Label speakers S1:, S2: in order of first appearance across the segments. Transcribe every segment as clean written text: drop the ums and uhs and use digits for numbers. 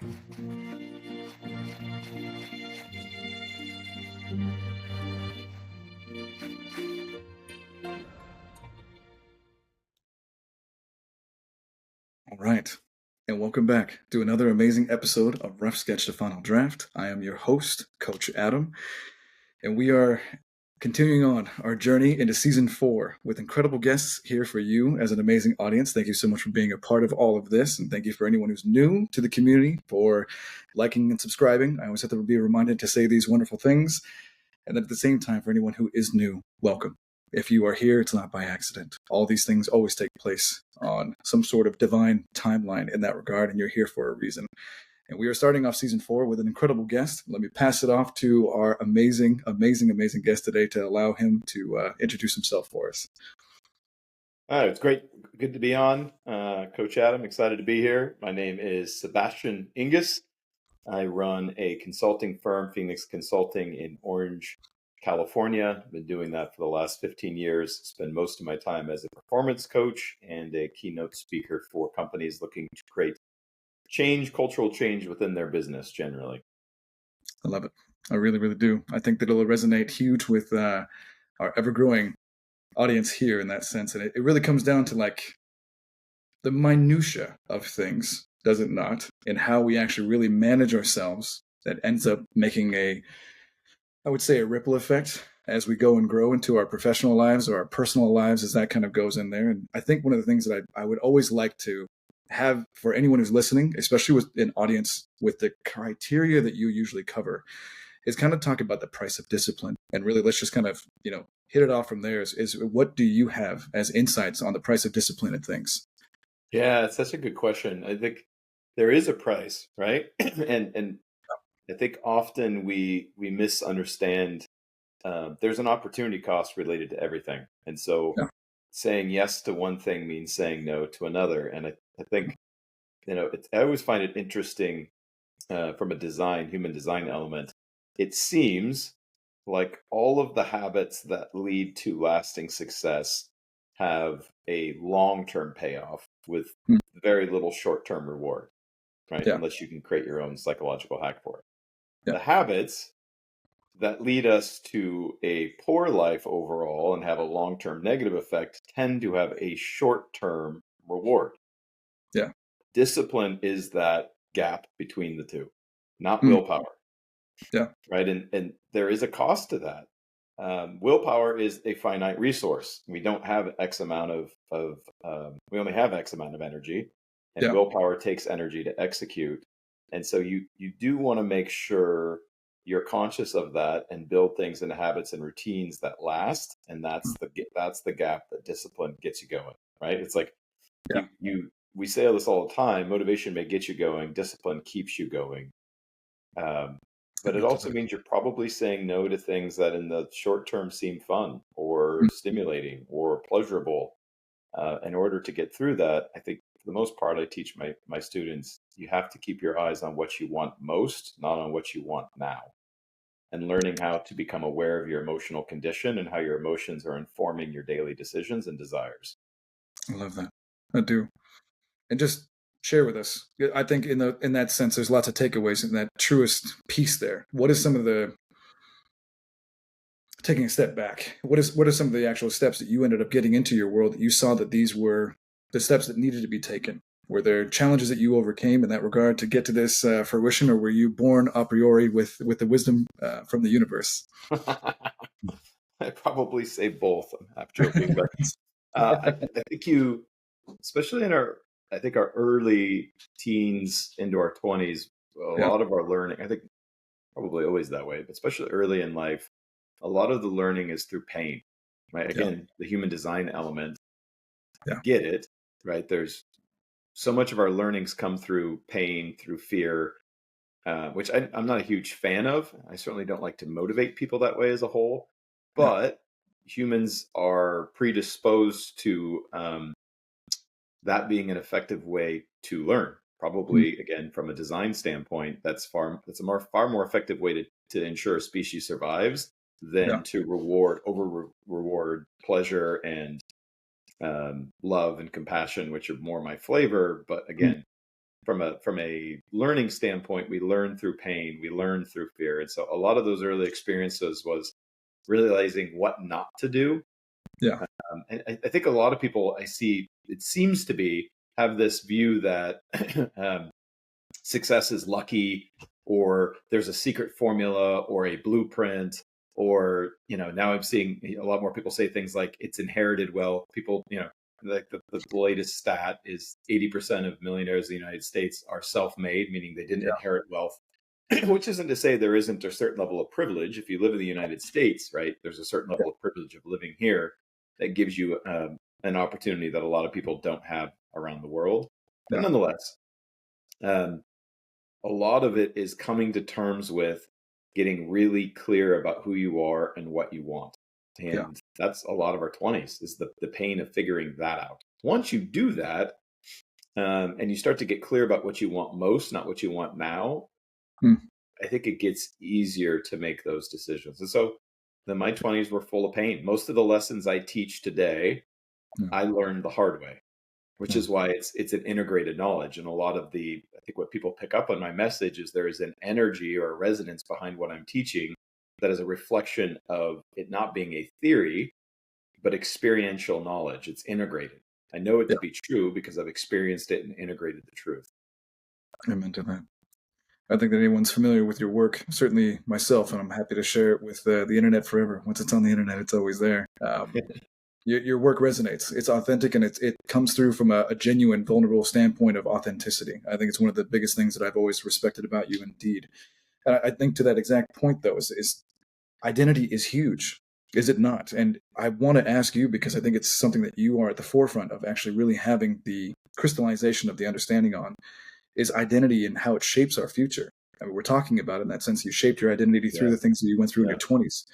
S1: All right, and welcome back to another amazing episode of Rough Sketch to Final Draft. I am your host, Coach Adam, and we are continuing on our journey into season 4 with incredible guests here for you as an amazing audience. Thank you so much for being a part of all of this, and thank you for anyone who's new to the community for liking and subscribing. I always have to be reminded to say these wonderful things, and then at the same time, for anyone who is new, welcome. If you are here, it's not by accident. All these things always take place on some sort of divine timeline in that regard, and you're here for a reason. And we are starting off season 4 with an incredible guest. Let me pass it off to our amazing guest today to allow him to introduce himself for us.
S2: It's great. Good to be on. Coach Adam, excited to be here. My name is Sabastian Enges. I run a consulting firm, Phoenix Consulting, in Orange, California. I've been doing that for the last 15 years. Spend most of my time as a performance coach and a keynote speaker for companies looking to create change, cultural change within their business generally.
S1: I love it. I really, really do. I think that it'll resonate huge with our ever-growing audience here in that sense. And it really comes down to like the minutia of things, does it not? And how we actually really manage ourselves that ends up making I would say a ripple effect as we go and grow into our professional lives or our personal lives as that kind of goes in there. And I think one of the things that I would always like to have for anyone who's listening, especially with an audience with the criteria that you usually cover, is kind of talk about the price of discipline. And really, let's just kind of, hit it off from there is what do you have as insights on the price of discipline and things?
S2: Yeah, it's such a good question. I think there is a price, right? and I think often we misunderstand there's an opportunity cost related to everything. And so saying yes to one thing means saying no to another. And I think, I always find it interesting from a human design element. It seems like all of the habits that lead to lasting success have a long-term payoff with very little short-term reward, right?
S1: Yeah.
S2: Unless you can create your own psychological hack for it.
S1: Yeah.
S2: The habits that lead us to a poor life overall and have a long-term negative effect tend to have a short-term reward.
S1: Yeah.
S2: Discipline is that gap between the two, not willpower.
S1: Yeah.
S2: Right. And there is a cost to that. Willpower is a finite resource. We don't have X amount we only have X amount of energy, and willpower takes energy to execute. And so you do want to make sure you're conscious of that and build things into habits and routines that last. And that's the gap that discipline gets you going. Right. It's like we say this all the time. Motivation may get you going. Discipline keeps you going. But it also means you're probably saying no to things that in the short term seem fun or stimulating or pleasurable. In order to get through that, I think for the most part, I teach my students, you have to keep your eyes on what you want most, not on what you want now. And learning how to become aware of your emotional condition and how your emotions are informing your daily decisions and desires.
S1: I love that. I do. And just share with us. I think in that sense, there's lots of takeaways in that truest piece there. What is some of the, taking a step back, what are some of the actual steps that you ended up getting into your world that you saw that these were the steps that needed to be taken? Were there challenges that you overcame in that regard to get to this fruition, or were you born a priori with the wisdom from the universe?
S2: I'd probably say both. I'm half joking, but I think especially in our early teens into our 20s, a lot of our learning, I think probably always that way, but especially early in life, a lot of the learning is through pain, right? Again, the human design element, I get it, right? There's so much of our learnings come through pain, through fear, which I'm not a huge fan of. I certainly don't like to motivate people that way as a whole, but humans are predisposed to that being an effective way to learn. Probably, again, from a design standpoint, that's far more effective way to ensure a species survives than to reward pleasure and love and compassion, which are more my flavor. But again, from a learning standpoint, we learn through pain, we learn through fear. And so a lot of those early experiences was realizing what not to do.
S1: Yeah.
S2: And I think a lot of people I see, it seems to be, have this view that success is lucky, or there's a secret formula or a blueprint, or, now I'm seeing a lot more people say things like it's inherited wealth. People, like the latest stat is 80% of millionaires in the United States are self-made, meaning they didn't
S1: Yeah.
S2: inherit wealth. Which isn't to say there isn't a certain level of privilege. If you live in the United States, right, there's a certain level of privilege of living here that gives you an opportunity that a lot of people don't have around the world. But
S1: Yeah.
S2: nonetheless, um, a lot of it is coming to terms with getting really clear about who you are and what you want.
S1: Yeah.
S2: And that's a lot of our 20s, is the pain of figuring that out. Once you do that, and you start to get clear about what you want most, not what you want now,
S1: Hmm.
S2: I think it gets easier to make those decisions. And so my 20s were full of pain. Most of the lessons I teach today,
S1: Yeah.
S2: I learned the hard way, which
S1: Yeah.
S2: is why it's an integrated knowledge. And a lot of I think what people pick up on my message is there is an energy or a resonance behind what I'm teaching that is a reflection of it not being a theory, but experiential knowledge. It's integrated. I know it
S1: Yeah.
S2: to be true because I've experienced it and integrated the truth.
S1: Amen to that. I think that anyone's familiar with your work, certainly myself, and I'm happy to share it with the internet forever. Once it's on the internet, it's always there. Your work resonates. It's authentic, and it comes through from a genuine, vulnerable standpoint of authenticity. I think it's one of the biggest things that I've always respected about you, indeed. And I think to that exact point, though, is identity is huge, is it not? And I want to ask you, because I think it's something that you are at the forefront of actually really having the crystallization of the understanding on, is identity and how it shapes our future. I mean, we're talking about it in that sense. You shaped your identity through
S2: Yeah.
S1: the things that you went through in
S2: Yeah.
S1: your 20s.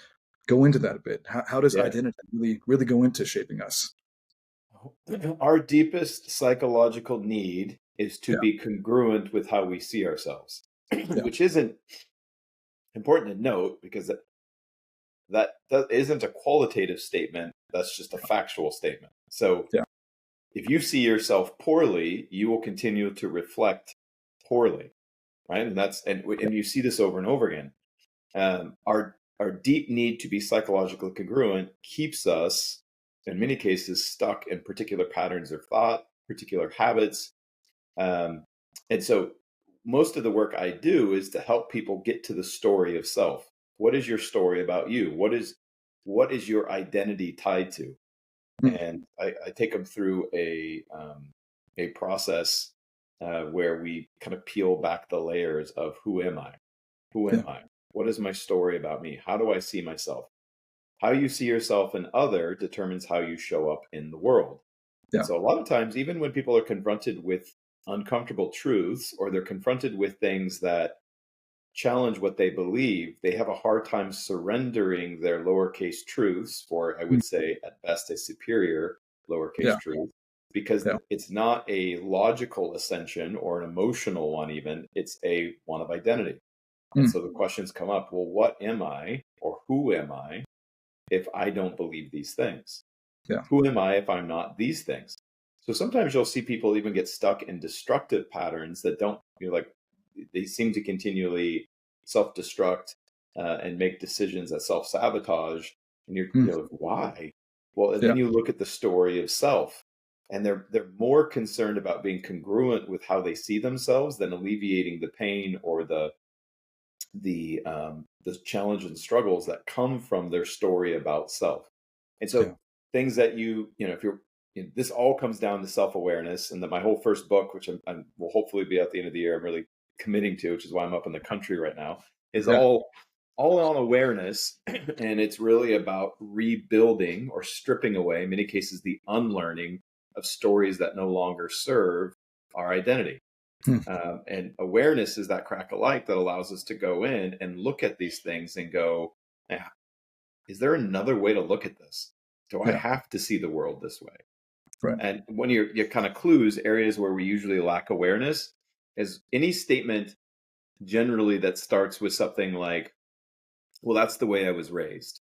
S1: Go into that a bit. How does
S2: Yeah.
S1: identity really go into shaping us?
S2: Our deepest psychological need is to
S1: Yeah.
S2: be congruent with how we see ourselves,
S1: Yeah.
S2: which isn't important to note because that isn't a qualitative statement. That's just a factual statement. So
S1: Yeah.
S2: if you see yourself poorly, you will continue to reflect poorly, right? And you see this over and over again. Our deep need to be psychologically congruent keeps us, in many cases, stuck in particular patterns of thought, particular habits. Um, and so most of the work I do is to help people get to the story of self. What is your story about you? What is your identity tied to?
S1: Hmm.
S2: And I take them through a process where we kind of peel back the layers of who am I? Who
S1: Yeah.
S2: am I? What is my story about me? How do I see myself? How you see yourself in other determines how you show up in the world. And
S1: Yeah.
S2: so a lot of times, even when people are confronted with uncomfortable truths, or they're confronted with things that challenge what they believe, they have a hard time surrendering their lowercase truths for, I
S1: Hmm.
S2: would say, at best, a superior lowercase
S1: Yeah.
S2: truth, because
S1: Yeah.
S2: it's not a logical ascension or an emotional one, even. It's a one of identity. And
S1: Hmm.
S2: so the questions come up, well, what am I, or who am I, if I don't believe these things?
S1: Yeah.
S2: Who am I if I'm not these things? So sometimes you'll see people even get stuck in destructive patterns that don't, like they seem to continually self-destruct and make decisions that self-sabotage. And
S1: Hmm.
S2: you're like, why? Well, and
S1: Yeah.
S2: then you look at the story of self, and they're more concerned about being congruent with how they see themselves than alleviating the pain or the challenge and struggles that come from their story about self. And
S1: Yeah.
S2: so things that if you're, this all comes down to self-awareness. And that my whole first book, which I'm will hopefully be at the end of the year, I'm really committing to, which is why I'm up in the country right now, is
S1: Yeah.
S2: all on awareness. And it's really about rebuilding or stripping away, in many cases, the unlearning of stories that no longer serve our identity.
S1: Hmm.
S2: And awareness is that crack of light that allows us to go in and look at these things and go, "Yeah, is there another way to look at this? Do I
S1: Yeah.
S2: have to see the world this way?"
S1: Right.
S2: And when you kind of clues areas where we usually lack awareness is any statement generally that starts with something like, well, that's the way I was raised,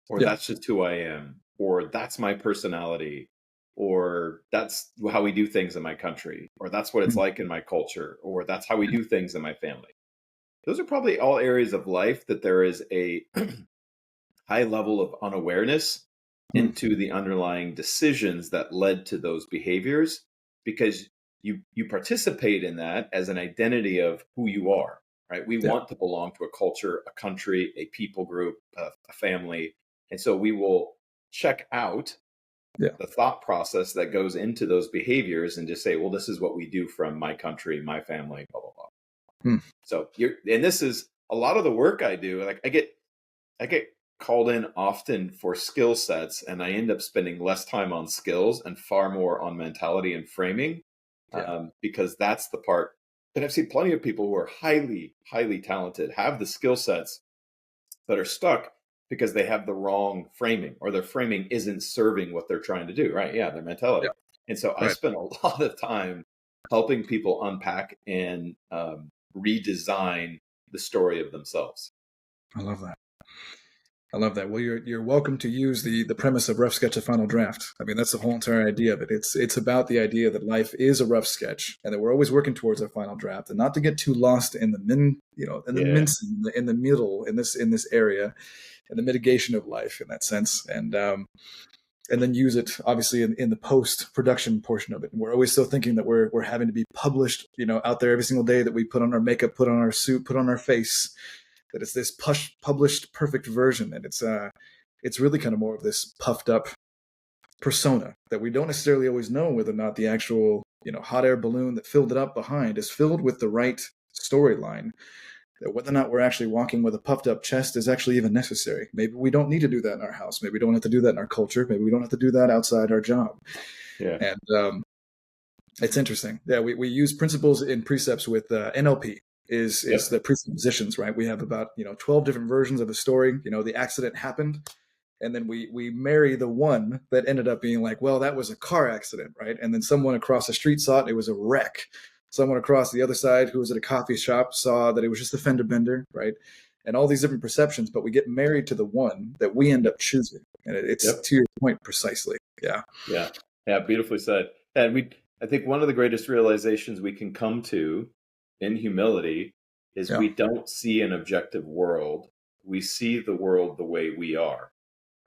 S2: or
S1: Yeah.
S2: that's just who I am, or that's my personality, or that's how we do things in my country, or that's what it's
S1: Mm.
S2: like in my culture, or that's how we do things in my family. Those are probably all areas of life that there is a high level of unawareness
S1: Mm.
S2: into the underlying decisions that led to those behaviors, because you participate in that as an identity of who you are, right? We
S1: Yeah.
S2: want to belong to a culture, a country, a people group, a family, and so we will check out
S1: Yeah.
S2: the thought process that goes into those behaviors and just say, well, this is what we do from my country, my family, blah blah blah.
S1: Mm.
S2: So and this is a lot of the work I do. Like I get called in often for skill sets, and I end up spending less time on skills and far more on mentality and framing,
S1: Yeah.
S2: because that's the part that I've seen plenty of people who are highly, highly talented have the skill sets that are stuck because they have the wrong framing, or their framing isn't serving what they're trying to do, right? Yeah, their mentality.
S1: Yeah.
S2: And so I
S1: Right.
S2: spend a lot of time helping people unpack and redesign the story of themselves.
S1: I love that. I love that. Well, you're welcome to use the premise of rough sketch of final draft. I mean, that's the whole entire idea of it. It's about the idea that life is a rough sketch, and that we're always working towards our final draft, and not to get too lost in the in the
S2: Yeah.
S1: mincing, in the middle, in this area, and the mitigation of life in that sense, and then use it obviously in the post production portion of it. And we're always still thinking that we're having to be published, out there every single day, that we put on our makeup, put on our suit, put on our face, that it's this published perfect version, and it's really kind of more of this puffed up persona that we don't necessarily always know whether or not the actual hot air balloon that filled it up behind is filled with the right storyline, that whether or not we're actually walking with a puffed up chest is actually even necessary. Maybe we don't need to do that in our house. Maybe we don't have to do that in our culture. Maybe we don't have to do that outside our job.
S2: Yeah.
S1: And it's interesting. Yeah, we use principles in precepts with NLP is
S2: Yep.
S1: the presuppositions, right? We have about 12 different versions of the story. The accident happened, and then we marry the one that ended up being like, well, that was a car accident, right? And then someone across the street saw it, and it was a wreck. Someone across the other side who was at a coffee shop saw that it was just a fender bender, right? And all these different perceptions, but we get married to the one that we end up choosing, and it's
S2: Yep.
S1: to your point precisely. Yeah.
S2: Yeah. Yeah. Beautifully said. And I think one of the greatest realizations we can come to in humility is
S1: Yeah.
S2: we don't see an objective world. We see the world the way we are,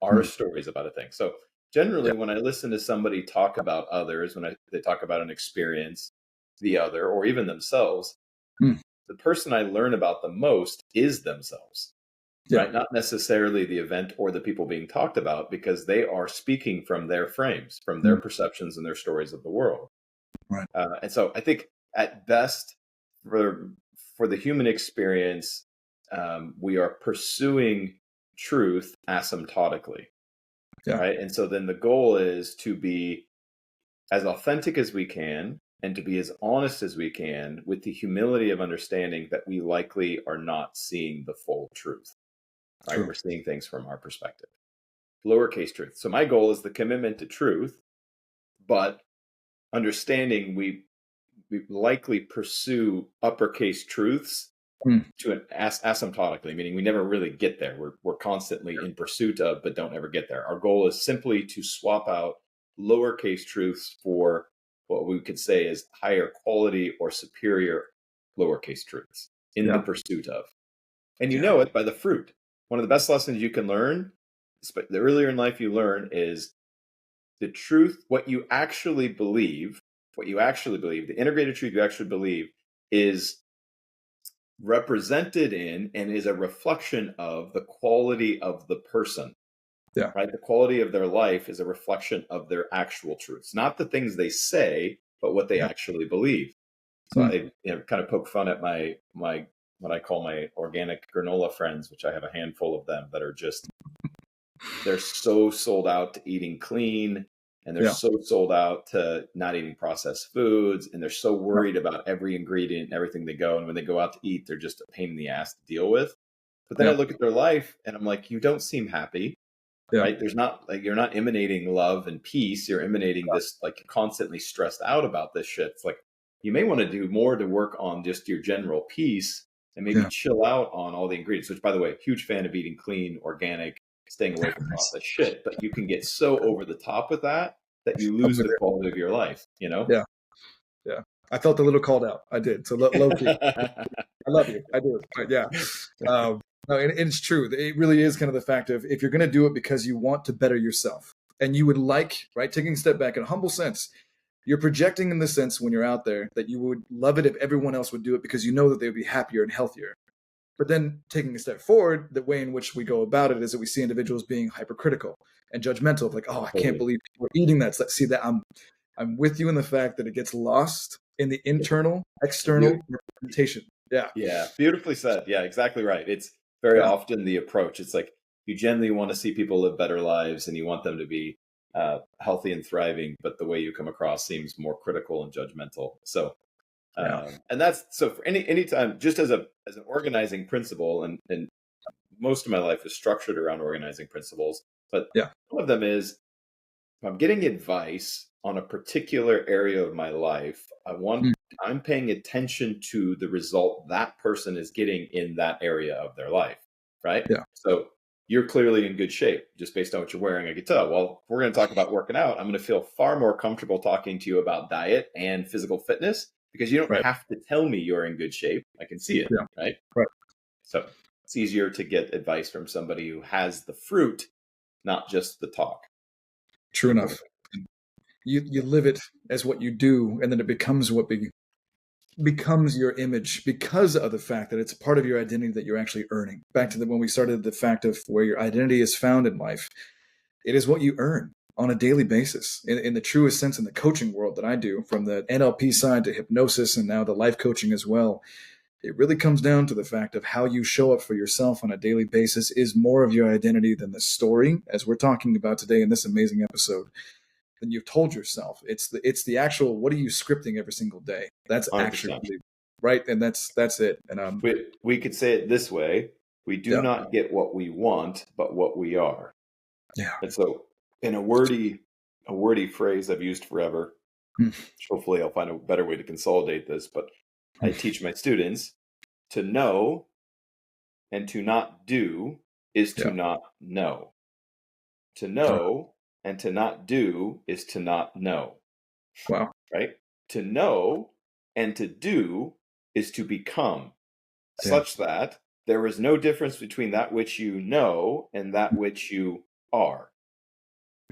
S2: our
S1: Hmm.
S2: stories about a thing. So generally,
S1: Yeah.
S2: when I listen to somebody talk about others, they talk about an experience, the other, or even themselves,
S1: Hmm.
S2: the person I learn about the most is themselves,
S1: Yeah.
S2: right? Not necessarily the event or the people being talked about, because they are speaking from their frames, from their
S1: Hmm.
S2: perceptions and their stories of the world.
S1: Right.
S2: And so I think at best, for the human experience, we are pursuing truth asymptotically,
S1: Yeah.
S2: right? And so then the goal is to be as authentic as we can and to be as honest as we can, with the humility of understanding that we likely are not seeing the full truth, right?
S1: True.
S2: We're seeing things from our perspective, lowercase truth. So my goal is the commitment to truth, but understanding we likely pursue uppercase truths
S1: Hmm.
S2: to an asymptotically, meaning we never really get there. We're constantly in pursuit of, but don't ever get there. Our goal is simply to swap out lowercase truths for what we could say is higher quality or superior lowercase truths in the
S1: Yeah.
S2: pursuit of. And you
S1: Yeah.
S2: know it by the fruit. One of the best lessons you can learn, the earlier in life you learn, is the truth, what you actually believe, the integrated truth you actually believe is represented in and is a reflection of the quality of the person,
S1: Yeah.
S2: right? The quality of their life is a reflection of their actual truths, not the things they say, but what they
S1: Yeah.
S2: actually believe. So
S1: Hmm.
S2: I kind of poke fun at my what I call my organic granola friends, which I have a handful of them that are just, they're so sold out to eating clean, and they're
S1: Yeah.
S2: so sold out to not eating processed foods, and they're so
S1: Yeah.
S2: worried about every ingredient and everything they go, and when they go out to eat, they're just a pain in the ass to deal with. But then I
S1: Yeah.
S2: look at their life and I'm like, you don't seem happy,
S1: Yeah.
S2: right? There's not, like, you're not emanating love and peace. You're emanating this, like, you're constantly stressed out about this shit. It's like, you may want to do more to work on just your general peace, and maybe
S1: Yeah.
S2: chill out on all the ingredients, which, by the way, huge fan of eating clean, organic, staying away from
S1: Nice.
S2: processed shit. But you can get so over the top with that that you
S1: I'm
S2: lose
S1: with
S2: the
S1: it.
S2: quality of your life,
S1: Yeah. Yeah. I felt a little called out. I did. So low key. I love you. I do. But yeah. No, and it's true. It really is kind of the fact of if you're going to do it because you want to better yourself and you would like, right, taking a step back in a humble sense, you're projecting in the sense when you're out there that you would love it if everyone else would do it because you know that they would be happier and healthier. But then taking a step forward, the way in which we go about it is that we see individuals being hypercritical and judgmental of like, oh, I can't
S2: Totally.
S1: believe people are eating that. So see that I'm with you in the fact that it gets lost in the internal,
S2: Beau-
S1: external representation. Yeah.
S2: Yeah, beautifully said. Yeah, exactly right. It's very
S1: Yeah.
S2: often the approach. It's like you generally want to see people live better lives and you want them to be healthy and thriving, but the way you come across seems more critical and judgmental. So,
S1: Yeah.
S2: and that's so for any time, just as an organizing principle, and most of my life is structured around organizing principles. But
S1: Yeah.
S2: one of them is if I'm getting advice on a particular area of my life,
S1: Mm.
S2: I'm paying attention to the result that person is getting in that area of their life, right?
S1: Yeah.
S2: So you're clearly in good shape just based on what you're wearing. I could tell. Well, if we're going to talk about working out, I'm going to feel far more comfortable talking to you about diet and physical fitness because you don't
S1: Right.
S2: have to tell me you're in good shape. I can see it,
S1: Yeah.
S2: right?
S1: Right.
S2: So it's easier to get advice from somebody who has the fruit, not just the talk.
S1: True enough. You live it as what you do, and then it becomes what becomes your image because of the fact that it's a part of your identity that you're actually earning. Back to when we started the fact of where your identity is found in life, it is what you earn on a daily basis in the truest sense in the coaching world that I do, from the NLP side to hypnosis and now the life coaching as well. It really comes down to the fact of how you show up for yourself on a daily basis is more of your identity than the story, as we're talking about today in this amazing episode, than you've told yourself. It's the actual what are you scripting every single day? That's actually
S2: 100%.
S1: right, and that's it. And
S2: We could say it this way: we do
S1: yeah,
S2: not get what we want, but what we are.
S1: yeah,
S2: And so, in a wordy phrase I've used forever,
S1: mm,
S2: hopefully I'll find a better way to consolidate this, but I teach my students to know and to not do is to
S1: yeah,
S2: not know. To
S1: uh,
S2: know and to not do is to not know,
S1: wow,
S2: right? To know and to do is to become,
S1: yeah,
S2: such that there is no difference between that which you know and that which you are,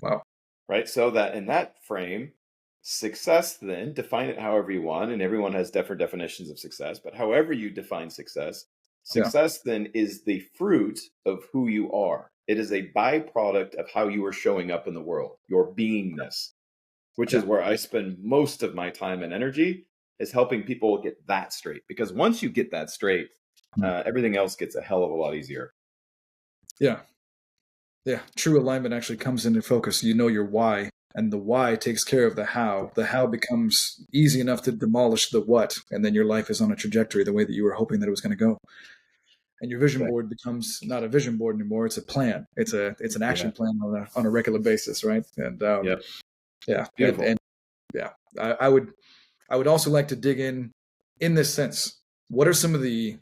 S1: wow,
S2: right? So that in that frame, success, then define it however you want, and everyone has different definitions of success, but however you define success,
S1: yeah,
S2: success then is the fruit of who you are. It is a byproduct of how you are showing up in the world, your beingness, which
S1: yeah,
S2: is where I spend most of my time and energy, is helping people get that straight. Because once you get that straight,
S1: mm,
S2: everything else gets a hell of a lot easier.
S1: yeah, yeah. True alignment actually comes into focus. You know your why, and the why takes care of the how. The how becomes easy enough to demolish the what, and then your life is on a trajectory the way that you were hoping that it was going to go. And your vision
S2: Okay.
S1: board becomes not a vision board anymore. It's a plan. It's an
S2: Yeah.
S1: action plan on a regular basis, right? And
S2: Yep.
S1: yeah,
S2: Beautiful.
S1: and yeah, I would also like to dig in this sense. What are some of the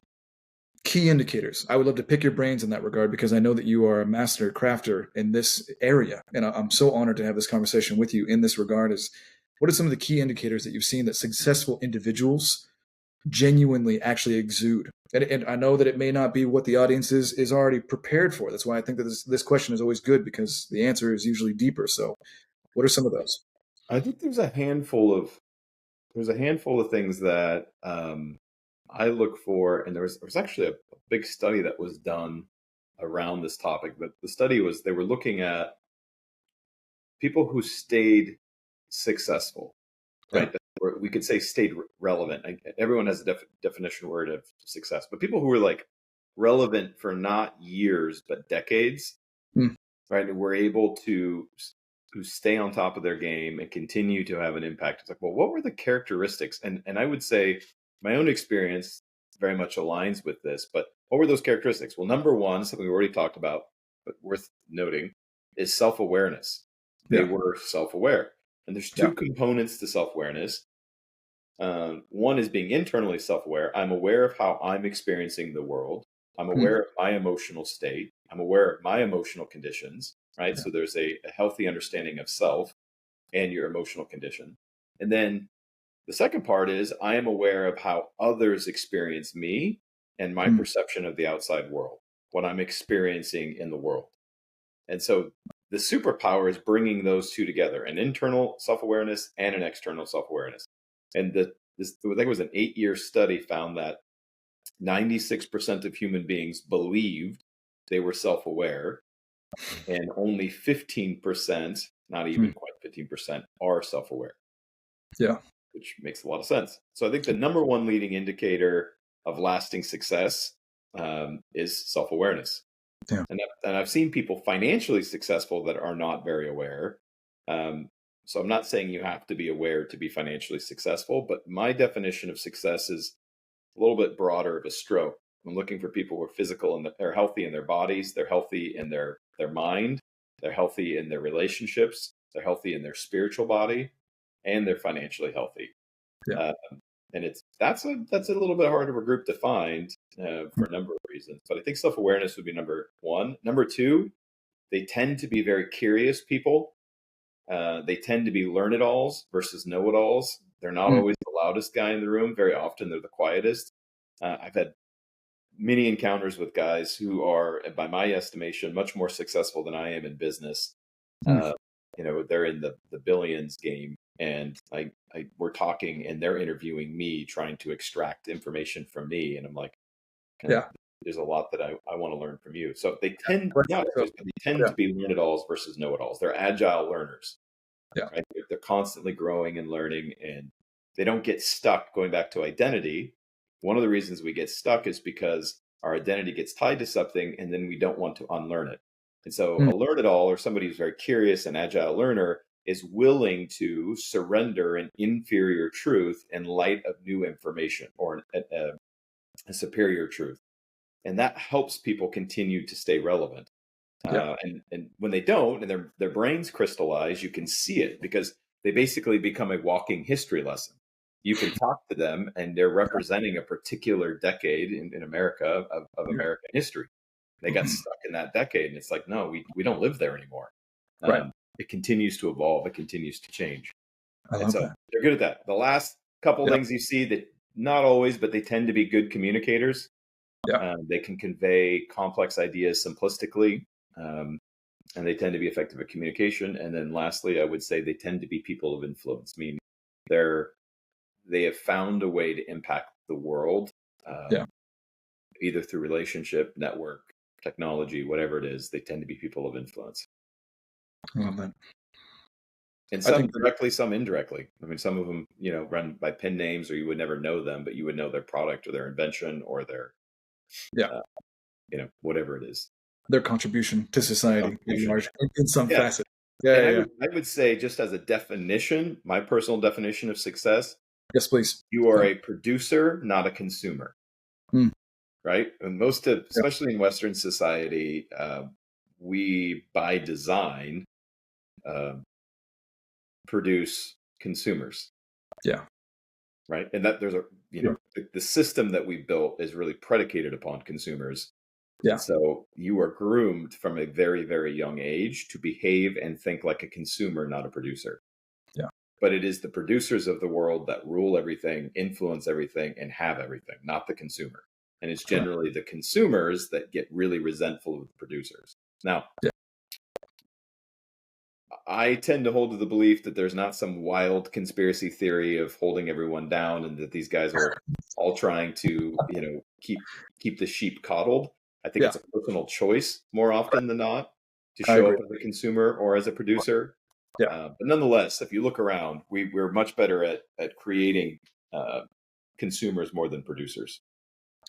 S1: key indicators? I would love to pick your brains in that regard because I know that you are a master crafter in this area, and I'm so honored to have this conversation with you in this regard. Is what are some of the key indicators that you've seen that successful individuals genuinely actually exude? And I know that it may not be what the audience is already prepared for. That's why I think that this question is always good because the answer is usually deeper. So, what are some of those?
S2: I think there's a handful of things that I look for, and there was actually a big study that was done around this topic. But the study was they were looking at people who stayed successful,
S1: Yeah,
S2: right? Or we could say stayed relevant. Everyone has a definition word of success, but people who were like relevant for not years but decades,
S1: mm,
S2: right? And were able to stay on top of their game and continue to have an impact. It's like, well, what were the characteristics? And I would say my own experience very much aligns with this. But what were those characteristics? Well, number one, something we already talked about, but worth noting, is self awareness. They
S1: yeah,
S2: were self aware. And there's
S1: yeah,
S2: two components to self awareness. One is being internally self aware. I'm aware of how I'm experiencing the world. I'm
S1: mm,
S2: aware of my emotional state. I'm aware of my emotional conditions, right?
S1: yeah,
S2: So there's a healthy understanding of self. and your emotional condition. And then the second part is I am aware of how others experience me and my perception of the outside world, what I'm experiencing in the world. And so the superpower is bringing those two together, an internal self-awareness and an external self-awareness. And I think it was an 8-year study found that 96% of human beings believed they were self-aware, and only 15%, not even quite 15%, are self-aware.
S1: Yeah.
S2: Which makes a lot of sense. So I think the number one leading indicator of lasting success is self-awareness.
S1: Yeah.
S2: And I've seen people financially successful that are not very aware. So I'm not saying you have to be aware to be financially successful, but my definition of success is a little bit broader of a stroke. I'm looking for people who are physical and they're healthy in their bodies, they're healthy in their mind, they're healthy in their relationships, they're healthy in their spiritual body, and they're financially healthy.
S1: Yeah.
S2: And that's a little bit harder of a group to find for a number of reasons. But I think self-awareness would be number one. Number two, they tend to be very curious people. They tend to be learn-it-alls versus know-it-alls. They're not always the loudest guy in the room. Very often they're the quietest. I've had many encounters with guys who are, by my estimation, much more successful than I am in business. They're in the billions game, and we're talking, and they're interviewing me, trying to extract information from me, and I'm like, there's a lot that I want to learn from you. So they tend to be learn-it-alls versus know-it-alls. They're agile learners.
S1: Yeah.
S2: Right? They're constantly growing and learning, and they don't get stuck. Going back to identity, one of the reasons we get stuck is because our identity gets tied to something, and then we don't want to unlearn it. And so a learn-it-all, or somebody who's very curious and agile learner, is willing to surrender an inferior truth in light of new information, or a superior truth. And that helps people continue to stay relevant. And when they don't, and their brains crystallize, you can see it, because they basically become a walking history lesson. You can talk to them, and they're representing a particular decade in America of American history. They got stuck in that decade, and it's like, no, we don't live there anymore. It continues to evolve. It continues to change. And so they're good at that. The last couple things you see, that not always, but they tend to be good communicators. They can convey complex ideas simplistically, and they tend to be effective at communication. And then lastly, I would say they tend to be people of influence, meaning they have found a way to impact the world, either through relationship, network, technology, whatever it is. They tend to be people of influence.
S1: I love that.
S2: And some directly, some indirectly. I mean, some of them, run by pen names, or you would never know them, but you would know their product or their invention or their, whatever it is.
S1: Their contribution to society in some facet. I
S2: would say, just as a definition, my personal definition of success.
S1: Yes, please.
S2: You are a producer, not a consumer. Right? And especially in Western society, we, by design, produce consumers.
S1: Yeah.
S2: Right. And that there's the system that we built is really predicated upon consumers. Yeah. And so you are groomed from a very, very young age to behave and think like a consumer, not a producer.
S1: Yeah.
S2: But it is the producers of the world that rule everything, influence everything, and have everything, not the consumer. And it's generally the consumers that get really resentful of the producers. Now, I tend to hold to the belief that there's not some wild conspiracy theory of holding everyone down, and that these guys are all trying to, keep the sheep coddled. I think it's a personal choice more often than not to show up as a consumer or as a producer. But nonetheless, if you look around, we're much better at creating consumers more than producers.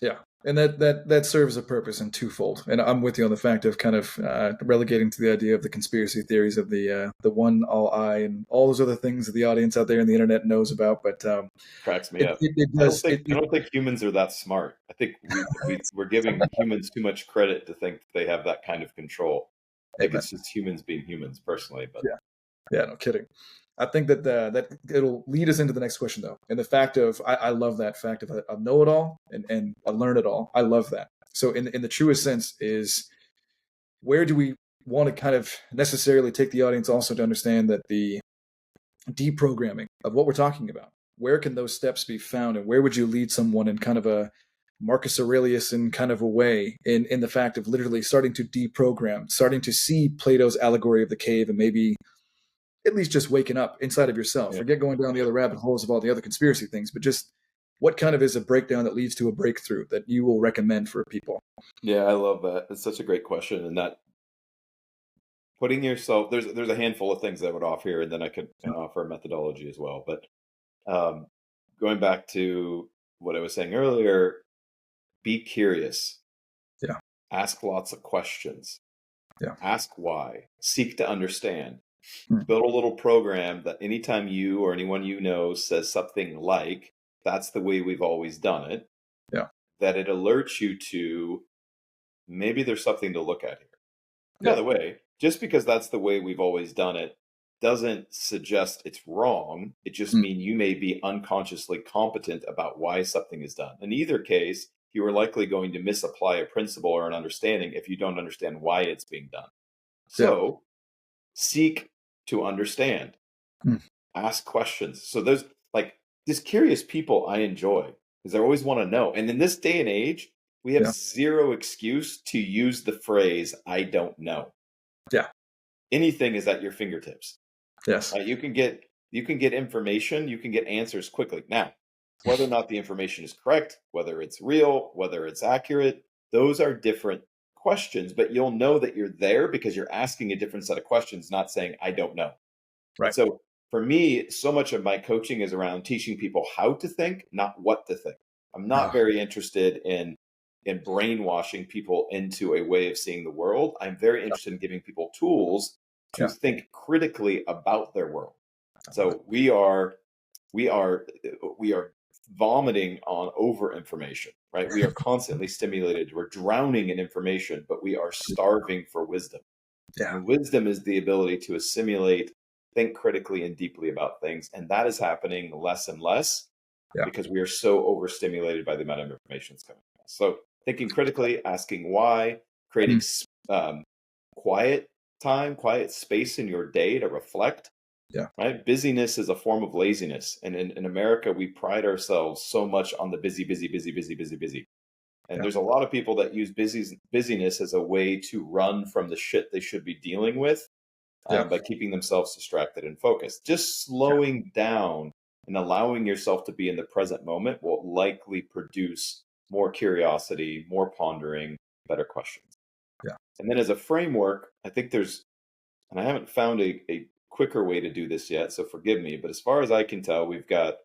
S1: Yeah. And that serves a purpose in twofold. And I'm with you on the fact of kind of relegating to the idea of the conspiracy theories of the one, all I, and all those other things that the audience out there in the internet knows about. But
S2: cracks me up. I don't think humans are that smart. I think we're giving humans too much credit to think they have that kind of control. I think it's just humans being humans, personally. But
S1: yeah, no kidding. I think that it'll lead us into the next question, though. And the fact of, I love that fact of a know-it-all and a learn-it-all. I love that. So in the truest sense is, where do we want to kind of necessarily take the audience also to understand that the deprogramming of what we're talking about, where can those steps be found, and where would you lead someone in kind of a Marcus Aurelius in kind of a way, in the fact of literally starting to deprogram, starting to see Plato's allegory of the cave, and maybe at least just waking up inside of yourself.
S2: Yeah.
S1: Forget going down the other rabbit holes of all the other conspiracy things, but just what kind of is a breakdown that leads to a breakthrough that you will recommend for people?
S2: Yeah, I love that. It's such a great question, and that putting yourself there's a handful of things that I would offer here, and then I could offer a methodology as well. But um, going back to what I was saying earlier, be curious,
S1: Yeah.
S2: ask lots of questions,
S1: Yeah.
S2: ask why, seek to understand.
S1: Hmm.
S2: Build a little program that anytime you or anyone you know says something like, that's the way we've always done it,
S1: Yeah.
S2: that it alerts you to maybe there's something to look at here. By
S1: Yeah.
S2: the way, just because that's the way we've always done it doesn't suggest it's wrong. It just
S1: Hmm.
S2: means you may be unconsciously competent about why something is done. In either case, you are likely going to misapply a principle or an understanding if you don't understand why it's being done.
S1: Yeah.
S2: So seek to understand,
S1: Hmm.
S2: ask questions. So there's like just curious people I enjoy because I always want to know. And in this day and age, we have
S1: Yeah.
S2: zero excuse to use the phrase, I don't know.
S1: Yeah.
S2: Anything is at your fingertips.
S1: Yes.
S2: You can get information, you can get answers quickly. Now, whether or not the information is correct, whether it's real, whether it's accurate, those are different questions, but you'll know that you're there because you're asking a different set of questions, not saying I don't know. And
S1: Right.
S2: so for me, so much of my coaching is around teaching people how to think, not what to think. I'm not
S1: Oh,
S2: very interested in brainwashing people into a way of seeing the world. I'm very interested in giving people tools to
S1: yeah.
S2: think critically about their world.
S1: I love it.
S2: So we are vomiting on over information, right? We are constantly stimulated. We're drowning in information, but we are starving for wisdom.
S1: Yeah.
S2: And wisdom is the ability to assimilate, think critically and deeply about things. And that is happening less and less
S1: Yeah.
S2: because we are so overstimulated by the amount of information that's coming at us. So thinking critically, asking why,
S1: Hmm.
S2: creating quiet time, quiet space in your day to reflect.
S1: Yeah.
S2: Right? Busyness is a form of laziness. And in America, we pride ourselves so much on the busy, busy, busy, busy, busy, busy. And
S1: Yeah.
S2: there's a lot of people that use busyness as a way to run from the shit they should be dealing with
S1: Yeah.
S2: by keeping themselves distracted and focused. Just slowing down and allowing yourself to be in the present moment will likely produce more curiosity, more pondering, better questions.
S1: Yeah.
S2: And then as a framework, I think there's, and I haven't found a quicker way to do this yet, so forgive me, but as far as I can tell, we've got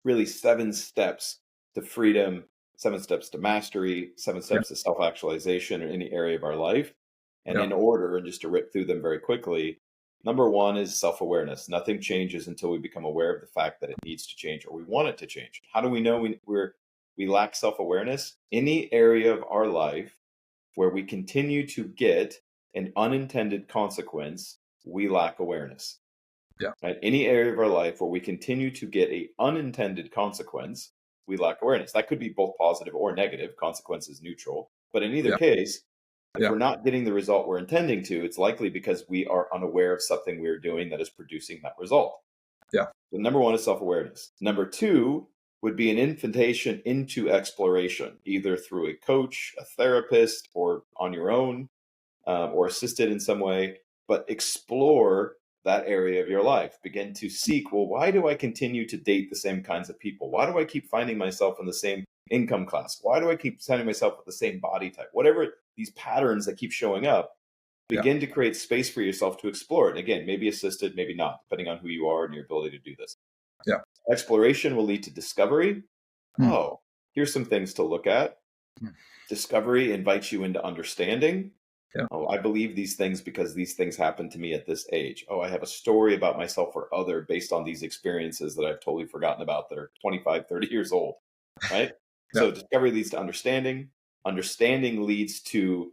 S2: really 7 steps to freedom, 7 steps to mastery, 7
S1: Yeah.
S2: steps to self actualization in any area of our life. And
S1: Yeah.
S2: in order, and just to rip through them very quickly, number 1 is self awareness. Nothing changes until we become aware of the fact that it needs to change or we want it to change. How do we know we lack self awareness? Any area of our life where we continue to get an unintended consequence, we lack awareness.
S1: Yeah.
S2: Right? Any area of our life where we continue to get an unintended consequence, we lack awareness. That could be both positive or negative. Consequence is neutral. But in either
S1: Yeah.
S2: case, if
S1: Yeah.
S2: we're not getting the result we're intending to, it's likely because we are unaware of something we're doing that is producing that result.
S1: Yeah.
S2: So number 1 is self-awareness. Number 2 would be an invitation into exploration, either through a coach, a therapist, or on your own, or assisted in some way. But explore that area of your life. Begin to seek, well, why do I continue to date the same kinds of people? Why do I keep finding myself in the same income class? Why do I keep finding myself with the same body type? Whatever these patterns that keep showing up,
S1: Yeah.
S2: begin to create space for yourself to explore it. Again, maybe assisted, maybe not, depending on who you are and your ability to do this.
S1: Yeah.
S2: Exploration will lead to discovery.
S1: Hmm.
S2: Oh, here's some things to look at.
S1: Hmm.
S2: Discovery invites you into understanding.
S1: Yeah.
S2: Oh, I believe these things because these things happened to me at this age. Oh, I have a story about myself or other based on these experiences that I've totally forgotten about that are 25, 30 years old, right?
S1: Yeah.
S2: So discovery leads to understanding. Understanding leads to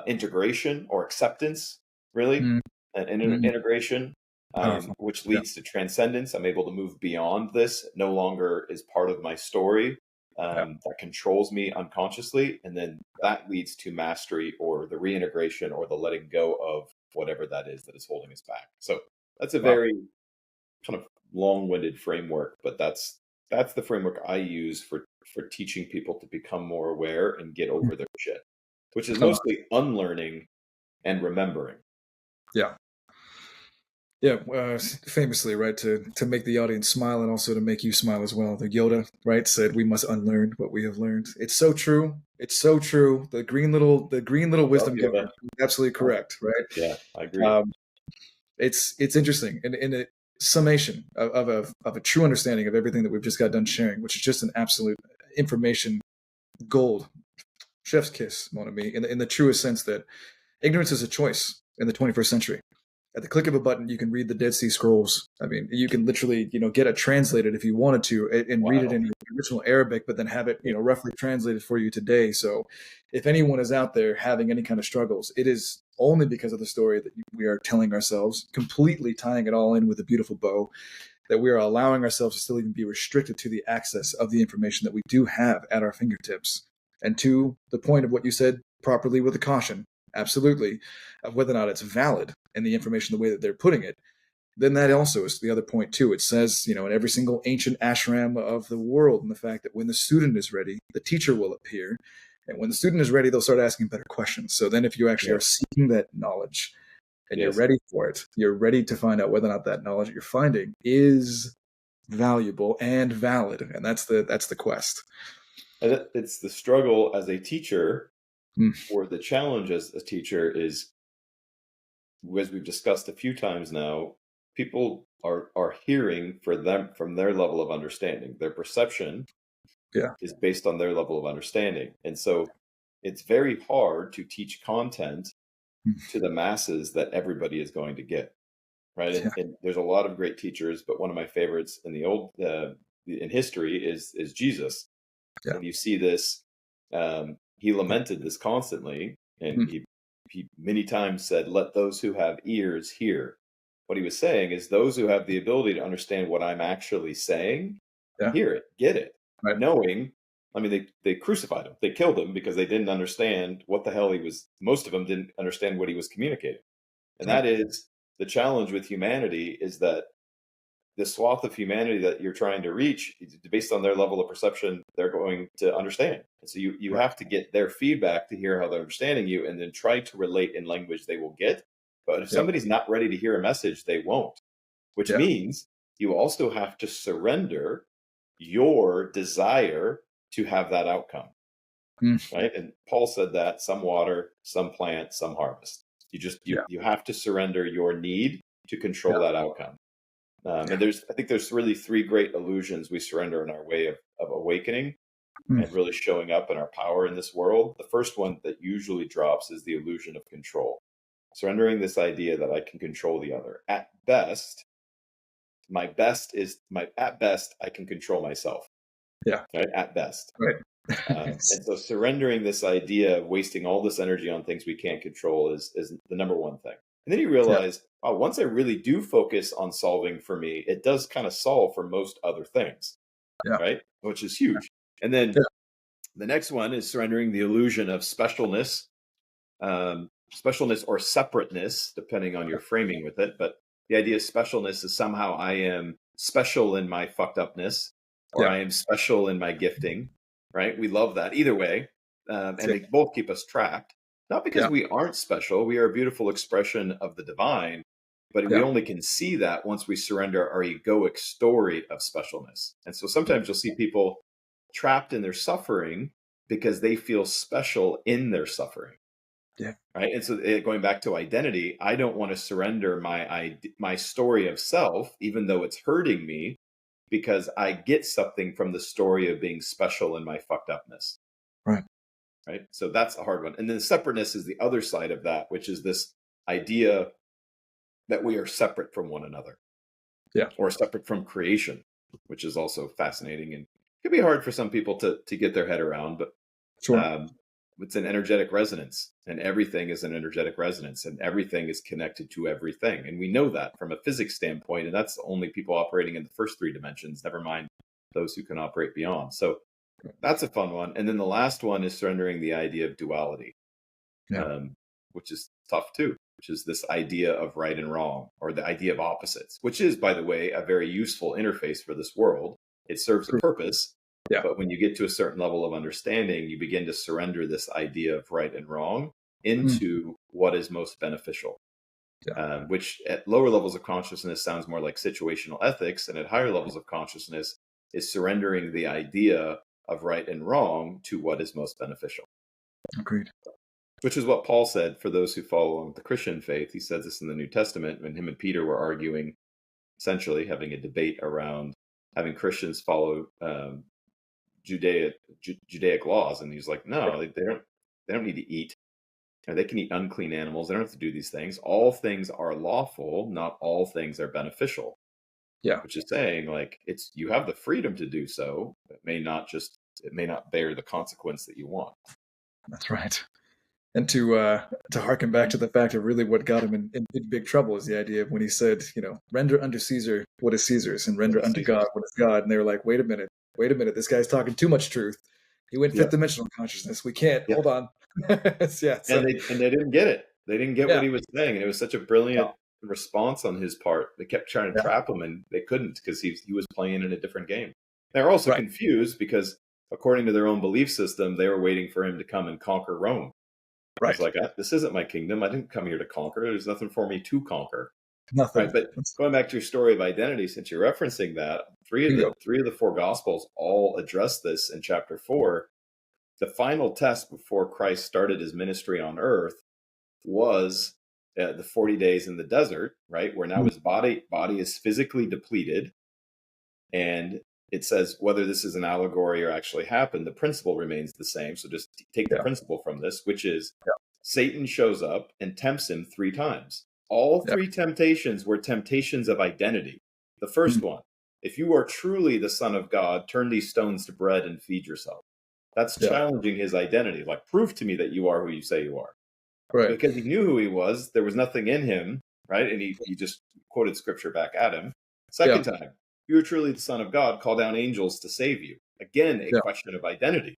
S2: integration or acceptance, really,
S1: Hmm.
S2: and
S1: Hmm.
S2: integration,
S1: Powerful.
S2: which
S1: Yeah.
S2: leads to transcendence. I'm able to move beyond this. It no longer is part of my story
S1: Yeah.
S2: that controls me unconsciously. And then that leads to mastery or the reintegration or the letting go of whatever that is holding us back. So that's a
S1: Wow.
S2: very kind of long-winded framework, but that's the framework I use for teaching people to become more aware and get over their shit, which is
S1: Uh,
S2: mostly unlearning and remembering.
S1: yeah. Yeah, famously, right, to make the audience smile and also to make you smile as well. The Yoda, right, said we must unlearn what we have learned. It's so true. It's so true. The green little
S2: Love
S1: wisdom giver,
S2: Yoda.
S1: absolutely correct, right?
S2: Yeah, I agree.
S1: Um, it's interesting in a summation of a true understanding of everything that we've just got done sharing, which is just an absolute information gold, chef's kiss, mon ami, in the truest sense that ignorance is a choice in the 21st century. At the click of a button, you can read the Dead Sea Scrolls. I mean, you can literally, get it translated if you wanted to, and read it
S2: Wow.
S1: in the original Arabic, but then have it, roughly translated for you today. So, if anyone is out there having any kind of struggles, it is only because of the story that we are telling ourselves, completely tying it all in with a beautiful bow, that we are allowing ourselves to still even be restricted to the access of the information that we do have at our fingertips. And to the point of what you said properly with a caution, absolutely, of whether or not it's valid and the information the way that they're putting it, then that also is the other point too. It says, in every single ancient ashram of the world, and the fact that when the student is ready, the teacher will appear. And when the student is ready, they'll start asking better questions. So then if you actually
S2: Yeah.
S1: are seeking that knowledge and you're
S2: Yes.
S1: ready for it, you're ready to find out whether or not that knowledge that you're finding is valuable and valid. And that's the quest.
S2: And it's the struggle as a teacher,
S1: Mm,
S2: or the challenge as a teacher is, as we've discussed a few times now, people are hearing for them from their level of understanding. Their perception
S1: yeah.
S2: is based on their level of understanding. And so it's very hard to teach content
S1: Mm,
S2: to the masses that everybody is going to get. Right.
S1: yeah.
S2: And there's a lot of great teachers, but one of my favorites in the old, in history is Jesus.
S1: Yeah.
S2: And you see this, he lamented this constantly. And
S1: Mm,
S2: he many times said, let those who have ears hear. What he was saying is those who have the ability to understand what I'm actually saying,
S1: yeah.
S2: hear it, get it,
S1: Right.
S2: knowing. I mean, they crucified him. They killed him because they didn't understand what the hell he was. Most of them didn't understand what he was communicating. And
S1: Right.
S2: that is the challenge with humanity, is that the swath of humanity that you're trying to reach, based on their level of perception, they're going to understand. And so you
S1: Right.
S2: have to get their feedback to hear how they're understanding you, and then try to relate in language they will get. But if
S1: Yep.
S2: somebody's not ready to hear a message, they won't, which
S1: Yeah.
S2: means you also have to surrender your desire to have that outcome.
S1: Mm,
S2: Right. And Paul said that some water, some plant, some harvest.
S1: yeah.
S2: You have to surrender your need to control
S1: Yeah.
S2: that outcome.
S1: Yeah.
S2: And I think there's really three great illusions we surrender in our way of awakening
S1: Mm,
S2: and really showing up in our power in this world. The first one that usually drops is the illusion of control. Surrendering this idea that I can control the other. At best, at best, I can control myself.
S1: yeah.
S2: Right? At best.
S1: Right.
S2: And so surrendering this idea of wasting all this energy on things we can't control is the number one thing. And then you
S1: Yeah.
S2: realize, oh, once I really do focus on solving for me, it does kind of solve for most other things,
S1: Yeah.
S2: right? Which is huge. And then
S1: Yeah.
S2: the next one is surrendering the illusion of specialness, specialness or separateness, depending on your framing with it. But the idea of specialness is somehow I am special in my fucked upness, or
S1: Yeah.
S2: I am special in my gifting, right? We love that either way. And
S1: Yeah.
S2: they both keep us trapped, not because
S1: Yeah.
S2: we aren't special. We are a beautiful expression of the divine, but we
S1: Yeah.
S2: only can see that once we surrender our egoic story of specialness. And so sometimes you'll see people trapped in their suffering because they feel special in their suffering.
S1: Yeah.
S2: Right. And so going back to identity, I don't want to surrender my story of self, even though it's hurting me, because I get something from the story of being special in my fucked upness.
S1: Right.
S2: Right. So that's a hard one. And then separateness is the other side of that, which is this idea that we are separate from one another.
S1: Yeah.
S2: Or separate from creation, which is also fascinating and could be hard for some people to get their head around. But
S1: Sure.
S2: it's an energetic resonance, and everything is an energetic resonance, and everything is connected to everything. And we know that from a physics standpoint, and that's only people operating in the first three dimensions, never mind those who can operate beyond. So that's a fun one. And then the last one is surrendering the idea of duality,
S1: Yeah.
S2: which is tough too. which is this idea of right and wrong, or the idea of opposites, which is, by the way, a very useful interface for this world. It serves a purpose.
S1: Yeah.
S2: But when you get to a certain level of understanding, you begin to surrender this idea of right and wrong into what is most beneficial.
S1: Yeah.
S2: Which at lower levels of consciousness sounds more like situational ethics, and at higher levels of consciousness is surrendering the idea of right and wrong to what is most beneficial.
S1: Agreed.
S2: Which is what Paul said for those who follow the Christian faith. He says this in the New Testament when him and Peter were arguing, essentially having a debate around having Christians follow Judaic laws, and he's like, no, they don't need to eat. They can eat unclean animals. They don't have to do these things. All things are lawful. Not all things are beneficial.
S1: Yeah.
S2: Which is saying, like, you have the freedom to do so. It may not bear the consequence that you want.
S1: That's right. And to harken back to the fact of really what got him in big trouble is the idea of when he said, render unto Caesar what is Caesar's and render unto God what is God. And they were like, wait a minute, this guy's talking too much truth. He went fifth dimensional consciousness. We can't. Hold on. Yeah.
S2: So, and they didn't get it. They didn't get what he was saying, and it was such a brilliant response on his part. They kept trying to trap him, and they couldn't because he was playing in a different game. They're also confused because, according to their own belief system, they were waiting for him to come and conquer Rome. Right. It's like, this isn't my kingdom. I didn't come here to conquer. There's nothing for me to conquer.
S1: Nothing.
S2: Right. But going back to your story of identity, since you're referencing that, three of the four Gospels all address this in chapter 4. The final test before Christ started his ministry on earth was the 40 days in the desert, right? Where now his body is physically depleted. And it says whether this is an allegory or actually happened, the principle remains the same. So just take the principle from this, which is Satan shows up and tempts him 3 times. All 3 temptations were temptations of identity. The first one, if you are truly the Son of God, turn these stones to bread and feed yourself. That's challenging his identity. Like, prove to me that you are who you say you are. Right. Because he knew who he was. There was nothing in him, right? And he just quoted scripture back at him. Second time, you are truly the Son of God, call down angels to save you. Again, a question of identity.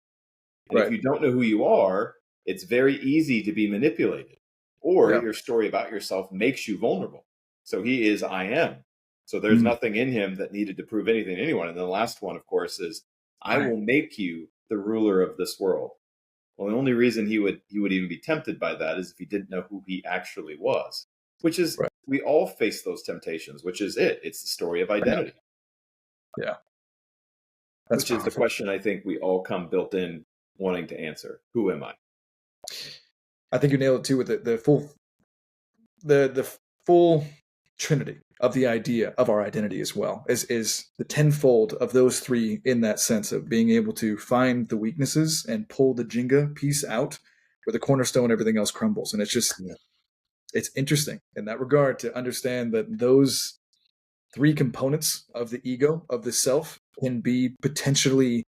S2: And if you don't know who you are, it's very easy to be manipulated. Or your story about yourself makes you vulnerable. So he is I am. So there's nothing in him that needed to prove anything to anyone. And then the last one, of course, is I will make you the ruler of this world. Well, the only reason he would even be tempted by that is if he didn't know who he actually was, which is we all face those temptations, which is it's the story of identity.
S1: Yeah.
S2: Which is the question I think we all come built in wanting to answer. Who am I?
S1: I think you nailed it too with the full trinity of the idea of our identity as well is the tenfold of those 3 in that sense of being able to find the weaknesses and pull the Jenga piece out where the cornerstone, everything else crumbles. And it's just, it's interesting in that regard to understand that those 3 components of the ego, of the self, can be potentially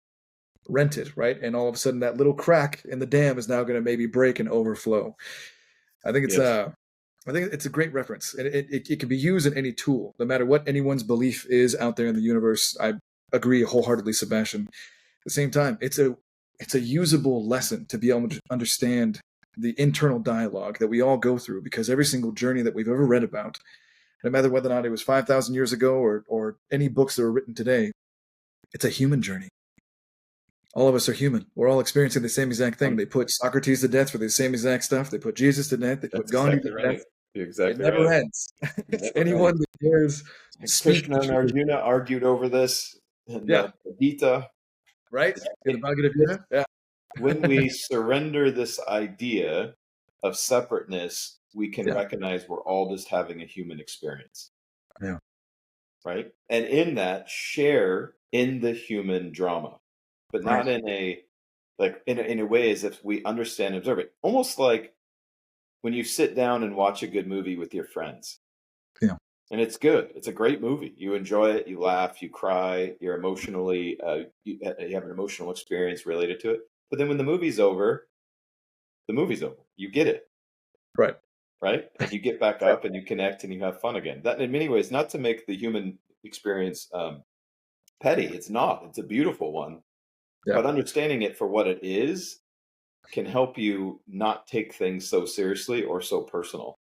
S1: rented, right? And all of a sudden that little crack in the dam is now going to maybe break and overflow. I think it's a great reference, and it can be used in any tool, no matter what anyone's belief is out there in the universe. I agree wholeheartedly, Sebastian. At the same time, it's a usable lesson to be able to understand the internal dialogue that we all go through, because every single journey that we've ever read about, no matter whether or not it was 5,000 years ago or any books that were written today, it's a human journey. All of us are human. We're all experiencing the same exact thing. They put Socrates to death for the same exact stuff. They put Jesus to death. They put Gandhi to death.
S2: You're exactly
S1: it never ends. Anyone that dares speak.
S2: Krishna and Arjuna argued over this in the Gita.
S1: Right? In the Bhagavad Gita? Yeah.
S2: When we surrender this idea of separateness, we can recognize we're all just having a human experience.
S1: Yeah.
S2: Right? And in that, share in the human drama. But not in a way as if we understand and observe it. Almost like when you sit down and watch a good movie with your friends.
S1: Yeah.
S2: And it's good. It's a great movie. You enjoy it. You laugh. You cry. You're emotionally, you have an emotional experience related to it. But then when the movie's over, the movie's over. You get it.
S1: Right.
S2: Right? And you get back up and you connect and you have fun again. That, in many ways, not to make the human experience petty. It's not. It's a beautiful one. Yeah. But understanding it for what it is can help you not take things so seriously or so personal.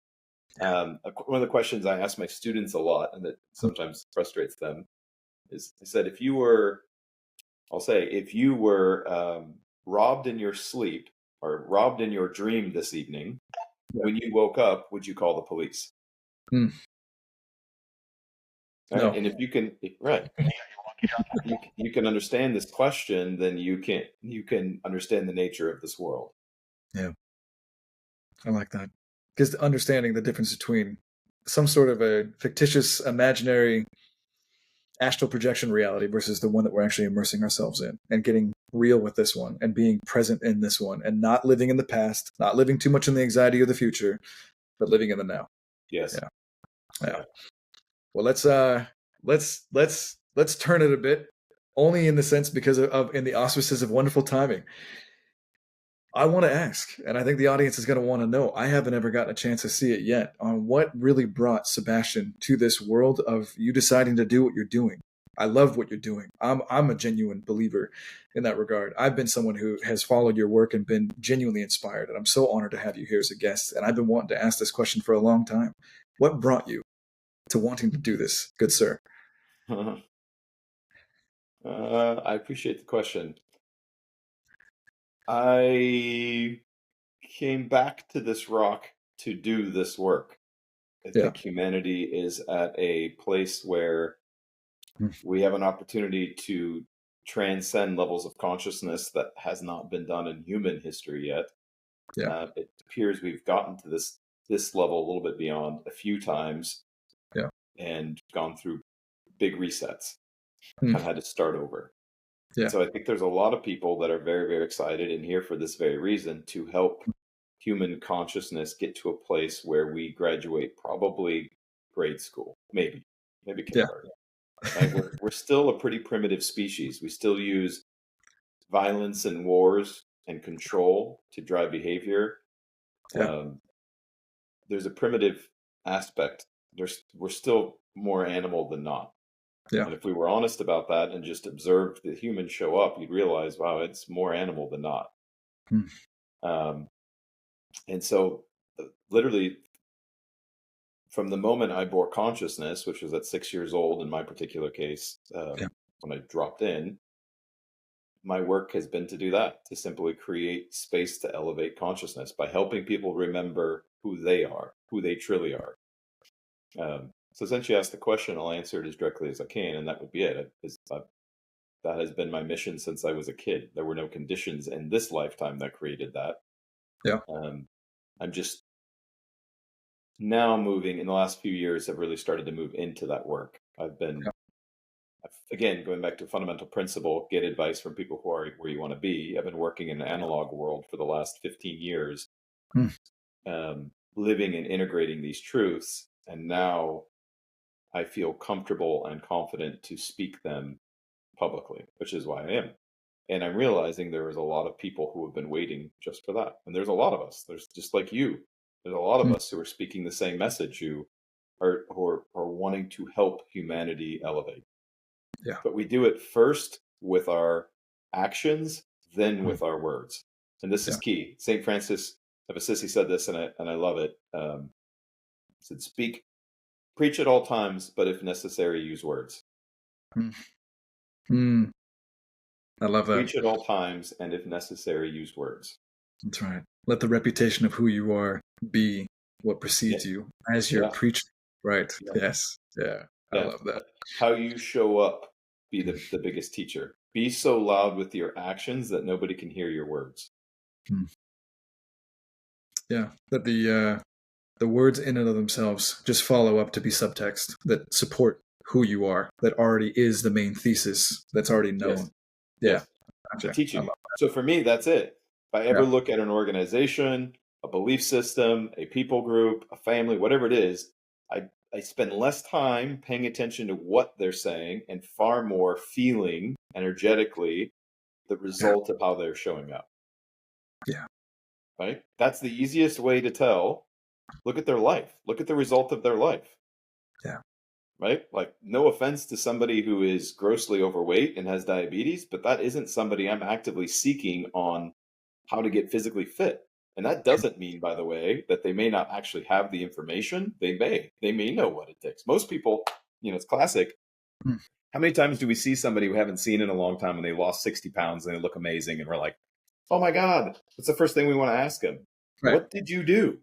S2: One of the questions I ask my students a lot, and that sometimes frustrates them, is I said, if you were robbed in your sleep or robbed in your dream this evening,
S1: Yeah.
S2: when you woke up, would you call the police?
S1: Mm.
S2: Right?
S1: No.
S2: And if you can, right, you can understand this question, then you can understand the nature of this world.
S1: Yeah. I like that. Because understanding the difference between some sort of a fictitious, imaginary, astral projection reality versus the one that we're actually immersing ourselves in and getting real with this one and being present in this one and not living in the past, not living too much in the anxiety of the future, but living in the now.
S2: Yes.
S1: Yeah. Yeah. Well, let's turn it a bit, only in the sense because of in the auspices of wonderful timing. I want to ask, and I think the audience is going to want to know. I haven't ever gotten a chance to see it yet. On what really brought Sebastian to this world of you deciding to do what you're doing. I love what you're doing. I'm a genuine believer in that regard. I've been someone who has followed your work and been genuinely inspired, and I'm so honored to have you here as a guest. And I've been wanting to ask this question for a long time. What brought you to wanting to do this, good sir?
S2: I appreciate the question. I came back to this rock to do this work. I
S1: Yeah.
S2: think humanity is at a place where we have an opportunity to transcend levels of consciousness that has not been done in human history yet.
S1: Yeah.
S2: It appears we've gotten to this level a little bit beyond a few times,
S1: Yeah.
S2: and gone through big resets,
S1: Mm.
S2: kind of had to start over.
S1: Yeah.
S2: So I think there's a lot of people that are very, very excited and here for this very reason, to help human consciousness get to a place where we graduate probably grade school, maybe
S1: Yeah.
S2: kindergarten. Right? We're still a pretty primitive species. We still use violence and wars and control to drive behavior.
S1: Yeah.
S2: There's a primitive aspect. We're still more animal than not.
S1: Yeah.
S2: And if we were honest about that and just observed the humans show up, you'd realize, wow, it's more animal than not.
S1: Mm.
S2: Um, and so, literally, from the moment I bore consciousness, which was at 6 years old in my particular case,
S1: Yeah.
S2: when I dropped in, my work has been to do that, to simply create space to elevate consciousness by helping people remember who they are, who they truly are. So since you asked the question, I'll answer it as directly as I can, and that would be it. That has been my mission since I was a kid. There were no conditions in this lifetime that created that.
S1: Yeah.
S2: I'm just now moving, in the last few years, have really started to move into that work. Again, going back to a fundamental principle, get advice from people who are where you want to be. I've been working in an analog world for the last 15 years,
S1: Mm.
S2: living and integrating these truths. And now I feel comfortable and confident to speak them publicly, which is why I am. And I'm realizing there is a lot of people who have been waiting just for that. And there's a lot of us. There's just like you. There's a lot of
S1: Mm.
S2: us who are speaking the same message, who are wanting to help humanity elevate.
S1: Yeah.
S2: But we do it first with our actions, then
S1: Mm.
S2: with our words. And this is
S1: Yeah.
S2: key. St. Francis of Assisi said this, and I love it. Said, preach at all times, but if necessary, use words.
S1: Mm. Mm. I love that.
S2: Preach at all times, and if necessary, use words.
S1: That's right. Let the reputation of who you are be what
S2: Yeah.
S1: precedes you as you're
S2: Yeah.
S1: preaching. Right.
S2: Yeah.
S1: Yes. Yeah. I
S2: Yeah.
S1: love that.
S2: How you show up be the biggest teacher. Be so loud with your actions that nobody can hear your words.
S1: Mm. Yeah. That the words in and of themselves just follow up to be subtext that support who you are, that already is the main thesis that's already known.
S2: Yes.
S1: Yeah.
S2: Yes.
S1: Gotcha.
S2: The teaching.
S1: I love
S2: So for me, that's it. If I ever
S1: Yeah.
S2: look at an organization, a belief system, a people group, a family, whatever it is, I spend less time paying attention to what they're saying and far more feeling energetically the result of how they're showing up.
S1: Yeah.
S2: Right? That's the easiest way to tell. Look at their life. Look at the result of their life.
S1: Yeah.
S2: Right? Like, no offense to somebody who is grossly overweight and has diabetes, but that isn't somebody I'm actively seeking on how to get physically fit. And that doesn't mean, by the way, that they may not actually have the information. They may know what it takes. Most people, it's classic.
S1: Mm.
S2: How many times do we see somebody we haven't seen in a long time and they lost 60 pounds and they look amazing and we're like, oh my God, what's the first thing we want to ask them?
S1: Right.
S2: What did you do?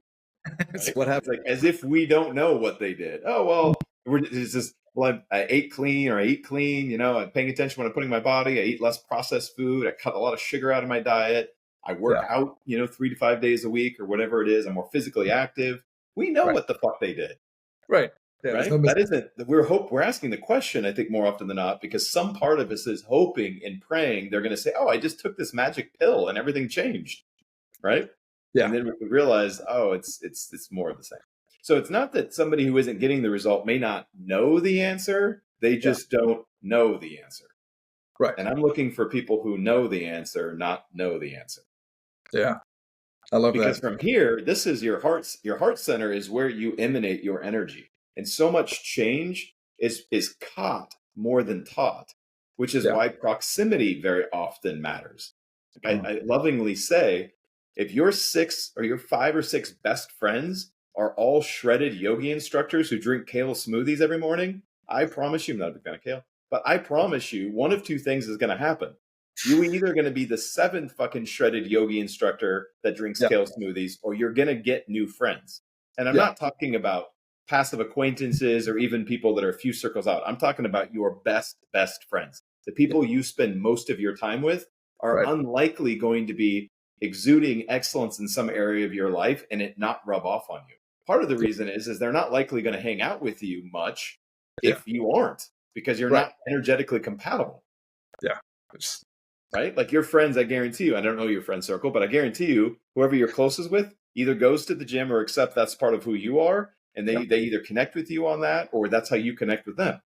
S1: It's
S2: Right?
S1: what
S2: It's
S1: happened.
S2: like as if we don't know what they did. Oh, well, it's just, well, I ate clean or I eat clean, I'm paying attention when I'm putting my body. I eat less processed food. I cut a lot of sugar out of my diet. I work
S1: Yeah.
S2: out, 3 to 5 days a week or whatever it is. I'm more physically active. We know
S1: Right.
S2: what the fuck they did.
S1: Right. Yeah. There's no
S2: Right? That isn't, we're asking the question, I think, more often than not, because some part of us is hoping and praying they're going to say, oh, I just took this magic pill and everything changed. Right.
S1: Yeah.
S2: And then we realize, oh, it's more of the same. So it's not that somebody who isn't getting the result may not know the answer. They
S1: Yeah.
S2: just don't know the answer.
S1: Right.
S2: And I'm looking for people who know the answer, not know the answer.
S1: Yeah. I love
S2: Because
S1: that.
S2: from here, this is your heart center is where you emanate your energy. And so much change is caught more than taught, which is
S1: Yeah.
S2: why proximity very often matters.
S1: Mm.
S2: I lovingly say, if your 5 or 6 best friends are all shredded yogi instructors who drink kale smoothies every morning, I promise you, I'm not a big fan of kale, but I promise you, one of two things is going to happen. You either going to be the 7th fucking shredded yogi instructor that drinks
S1: Yeah.
S2: kale smoothies, or you're going to get new friends. And I'm
S1: Yeah.
S2: not talking about passive acquaintances or even people that are a few circles out. I'm talking about your best friends. The people you spend most of your time with are
S1: Right.
S2: unlikely going to be exuding excellence in some area of your life and it not rub off on you. Part of the reason is they're not likely going to hang out with you much
S1: Yeah.
S2: if you aren't, because you're
S1: Right.
S2: not energetically compatible.
S1: Yeah. It's,
S2: Right? Like your friends, I guarantee you, I don't know your friend circle, but I guarantee you, whoever you're closest with either goes to the gym or accept that's part of who you are. And they either connect with you on that or that's how you connect with them.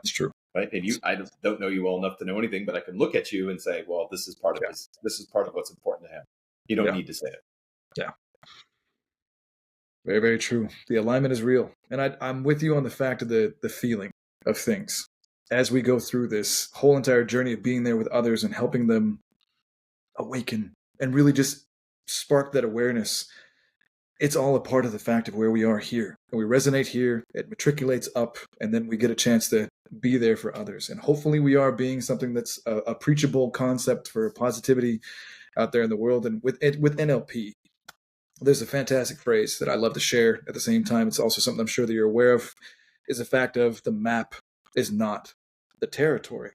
S1: it's true.
S2: Right. And I don't know you well enough to know anything, but I can look at you and say, well, this is part of this is part of what's important to him. You don't need to say it.
S1: Yeah. Very, very true. The alignment is real. And I'm with you on the fact of the feeling of things. As we go through this whole entire journey of being there with others and helping them awaken and really just spark that awareness, it's all a part of the fact of where we are here. And we resonate here, it matriculates up, and then we get a chance to be there for others. And hopefully we are being something that's a preachable concept for positivity out there in the world. And with NLP, there's a fantastic phrase that I love to share at the same time. It's also something I'm sure that you're aware of, is the fact of the map is not the territory.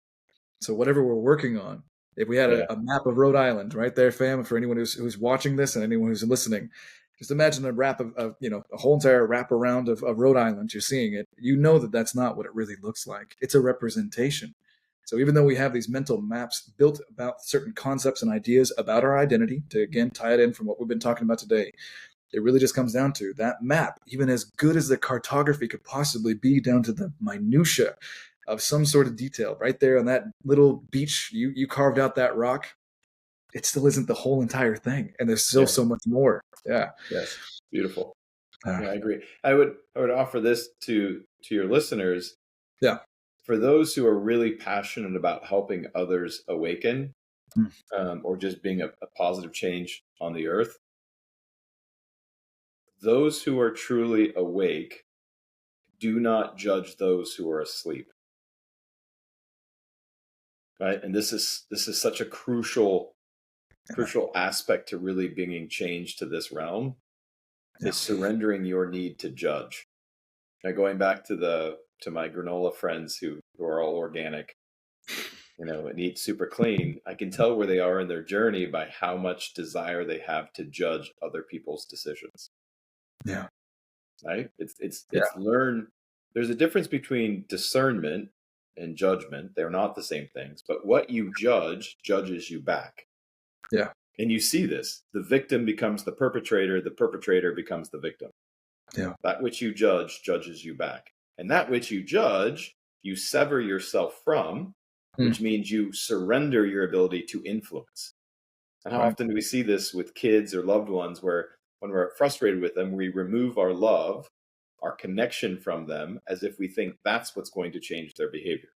S1: So whatever we're working on, if we had a map of Rhode Island right there, fam, for anyone who's watching this and anyone who's listening, just imagine a wrap of a whole entire wrap around of Rhode Island. You're seeing it. You know that that's not what it really looks like. It's a representation. So even though we have these mental maps built about certain concepts and ideas about our identity, to again tie it in from what we've been talking about today, it really just comes down to that map, even as good as the cartography could possibly be down to the minutia of some sort of detail right there on that little beach, you carved out that rock. It still isn't the whole entire thing. And there's still so much more. Yeah.
S2: Yes. Beautiful.
S1: Yeah,
S2: I agree. I would offer this to your listeners.
S1: Yeah.
S2: For those who are really passionate about helping others awaken, or just being a positive change on the earth, those who are truly awake do not judge those who are asleep. Right? And this is such a crucial aspect to really bringing change to this realm, is surrendering your need to judge. Now, going back to my granola friends who are all organic, and eat super clean, I can tell where they are in their journey by how much desire they have to judge other people's decisions.
S1: Yeah.
S2: Right? It's learn. There's a difference between discernment and judgment. They're not the same things, but what you judge judges you back.
S1: Yeah.
S2: And you see this. The victim becomes the perpetrator becomes the victim.
S1: Yeah.
S2: That which you judge judges you back. And that which you judge, you sever yourself from, which means you surrender your ability to influence. And how often do we see this with kids or loved ones, where when we're frustrated with them, we remove our love, our connection from them, as if we think that's what's going to change their behavior,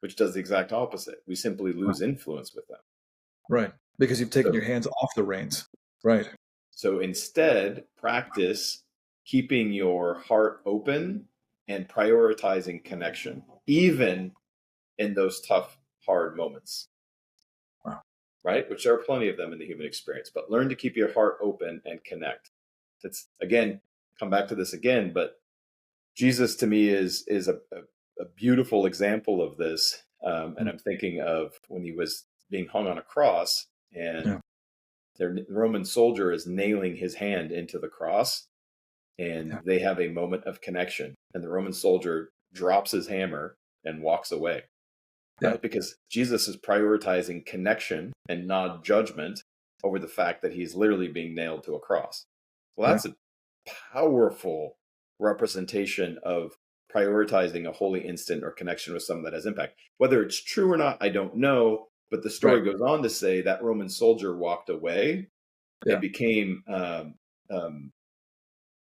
S2: which does the exact opposite. We simply lose influence with them.
S1: Right. Because you've taken your hands off the reins. Right.
S2: So instead, practice keeping your heart open and prioritizing connection, even in those tough, hard moments.
S1: Wow.
S2: Right? Which there are plenty of them in the human experience, but learn to keep your heart open and connect. That's, again, come back to this again, but Jesus to me is a beautiful example of this. And I'm thinking of when he was being hung on a cross, and
S1: Yeah.
S2: the Roman soldier is nailing his hand into the cross, and
S1: Yeah.
S2: they have a moment of connection, and the Roman soldier drops his hammer and walks away.
S1: Yeah.
S2: Right? Because Jesus is prioritizing connection and not judgment over the fact that he's literally being nailed to a cross. Well,
S1: Yeah.
S2: that's a powerful representation of prioritizing a holy instant or connection with someone that has impact. Whether it's true or not, I don't know. But the story
S1: Right.
S2: goes on to say that Roman soldier walked away and
S1: Yeah.
S2: became Saint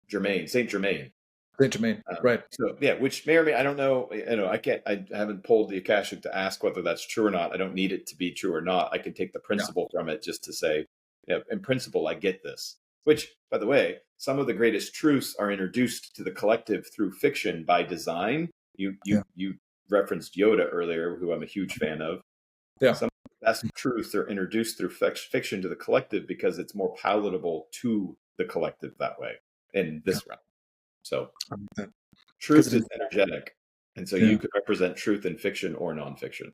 S2: Germain.
S1: Saint Germain. Right.
S2: So yeah, which may or may, I don't know. I haven't pulled the Akashic to ask whether that's true or not. I don't need it to be true or not. I can take the
S1: Yeah.
S2: principle from it just to say, yeah, in principle, I get this. Which, by the way, some of the greatest truths are introduced to the collective through fiction by design.
S1: Yeah.
S2: You referenced Yoda earlier, who I'm a huge fan of.
S1: Yeah.
S2: Some of the best truths are introduced through fiction to the collective because it's more palatable to the collective that way in
S1: Yeah.
S2: this realm. So
S1: I like that. Because
S2: truth is energetic. And so you
S1: yeah,
S2: could represent truth in fiction or nonfiction.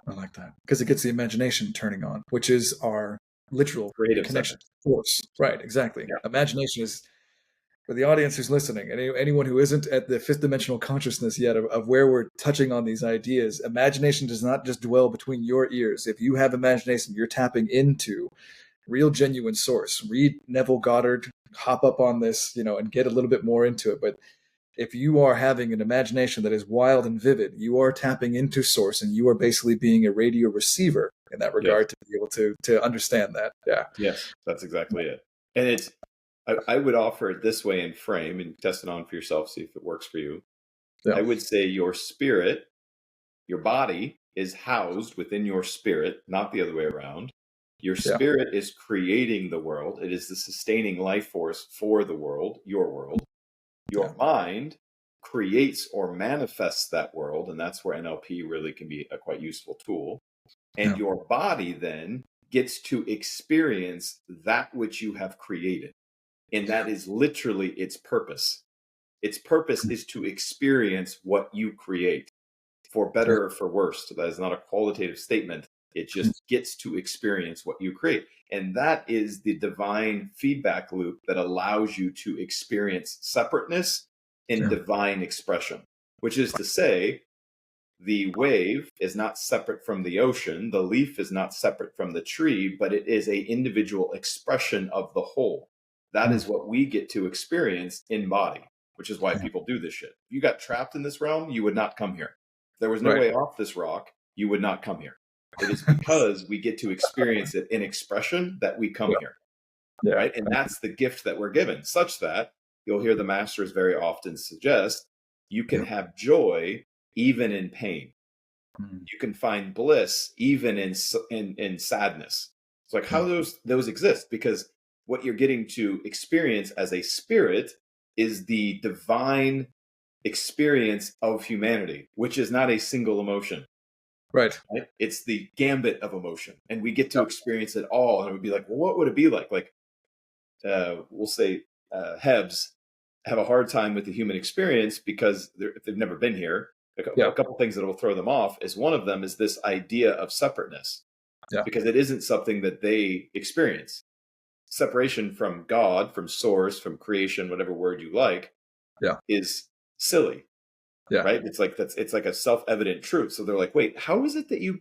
S1: I like that. Because it gets the imagination turning on, which is our literal
S2: Creative
S1: connection
S2: center.
S1: force. Right. Exactly.
S2: Yeah.
S1: Imagination is, for the audience who's listening, anyone who isn't at the fifth dimensional consciousness yet of where we're touching on these ideas, imagination does not just dwell between your ears. If you have imagination, you're tapping into real genuine source. Read Neville Goddard, hop up on this, and get a little bit more into it. But if you are having an imagination that is wild and vivid, you are tapping into source, and you are basically being a radio receiver in that
S2: Yes.
S1: regard to be able to understand that. Yeah.
S2: Yes. That's exactly it. And I would offer it this way in frame and test it on for yourself, see if it works for you.
S1: Yeah.
S2: I would say your spirit, your body is housed within your spirit, not the other way around. Your
S1: Yeah.
S2: spirit is creating the world. It is the sustaining life force for the world, your world. Your mind creates or manifests that world, and that's where NLP really can be a quite useful tool. And
S1: Yeah.
S2: your body then gets to experience that which you have created. And that is literally its purpose. Its purpose is to experience what you create, for
S1: Yeah.
S2: better or for worse. So that is not a qualitative statement. It just gets to experience what you create. And that is the divine feedback loop that allows you to experience separateness in
S1: Yeah.
S2: divine expression, which is to say, the wave is not separate from the ocean, the leaf is not separate from the tree, but it is a individual expression of the whole. That is what we get to experience in body, which is why
S1: Yeah.
S2: people do this shit. If you got trapped in this realm, you would not come here. If there was no
S1: Right.
S2: way off this rock, you would not come here. It is because we get to experience it in expression that we come here,
S1: Yeah.
S2: right? And that's the gift that we're given, such that you'll hear the masters very often suggest you can have joy even in pain. You can find bliss even in sadness. It's like how those exist, because what you're getting to experience as a spirit is the divine experience of humanity, which is not a single emotion.
S1: Right.
S2: Right? It's the gambit of emotion, and we get to experience it all. And it would be like, well, what would it be like? Like, we'll say Hebs have a hard time with the human experience because if they've never been here. A couple things that will throw them off is one of them is this idea of separateness, because it isn't something that they experience. Separation from God, from source, from creation, whatever word you like, is silly. Right? It's like a self-evident truth. So they're like, wait, how is it that you?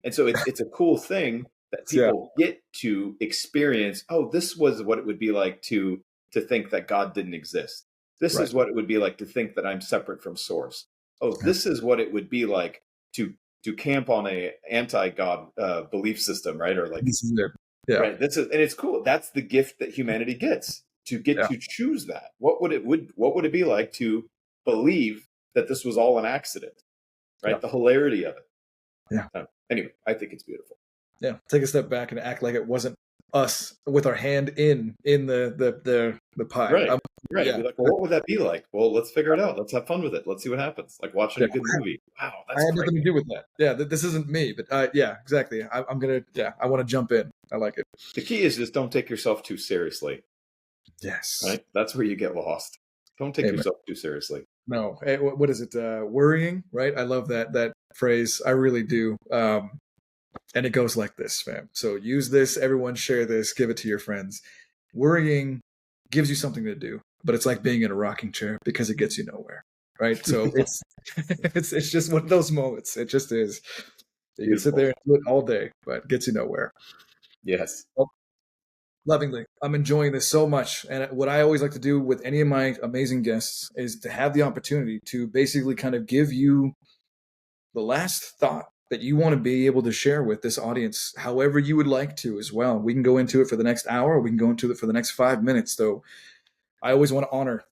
S2: And so it's a cool thing that people get to experience. Oh, this was what it would be like to think that God didn't exist. This is what it would be like to think that I'm separate from source. Oh, this is what it would be like to camp on a anti-God belief system, right? Or like, right. This is, and it's cool. That's the gift that humanity gets, to get to choose that. What would it be like to believe that this was all an accident, right? The hilarity of it.
S1: Yeah.
S2: Anyway, I think it's beautiful.
S1: Yeah. Take a step back and act like it wasn't us with our hand in the pie.
S2: Right. Right.
S1: Yeah,
S2: Be like, well, what would that be like? Well, let's figure it out. Let's have fun with it. Let's see what happens. Like watching
S1: yeah.
S2: a good movie. Wow,
S1: I
S2: that's
S1: had
S2: great.
S1: nothing to do with that. Yeah, this isn't me, but yeah, exactly. I'm gonna, yeah, I want to jump in. I like it.
S2: The key is just don't take yourself too seriously.
S1: Yes.
S2: Right. That's where you get lost. Don't take
S1: Amen.
S2: yourself too seriously.
S1: No, what is it? Worrying, right? I love that phrase. I really do. And it goes like this, fam. So use this. Everyone share this. Give it to your friends. Worrying gives you something to do, but it's like being in a rocking chair because it gets you nowhere, right? So it's it's just one of those moments. It just is. You can sit
S2: Beautiful.
S1: there and do it all day, but it gets you nowhere.
S2: Yes.
S1: Well, lovingly, I'm enjoying this so much. And what I always like to do with any of my amazing guests is to have the opportunity to basically kind of give you the last thought that you want to be able to share with this audience, however you would like to as well. We can go into it for the next hour, or we can go into it for the next 5 minutes. Though I always want to honor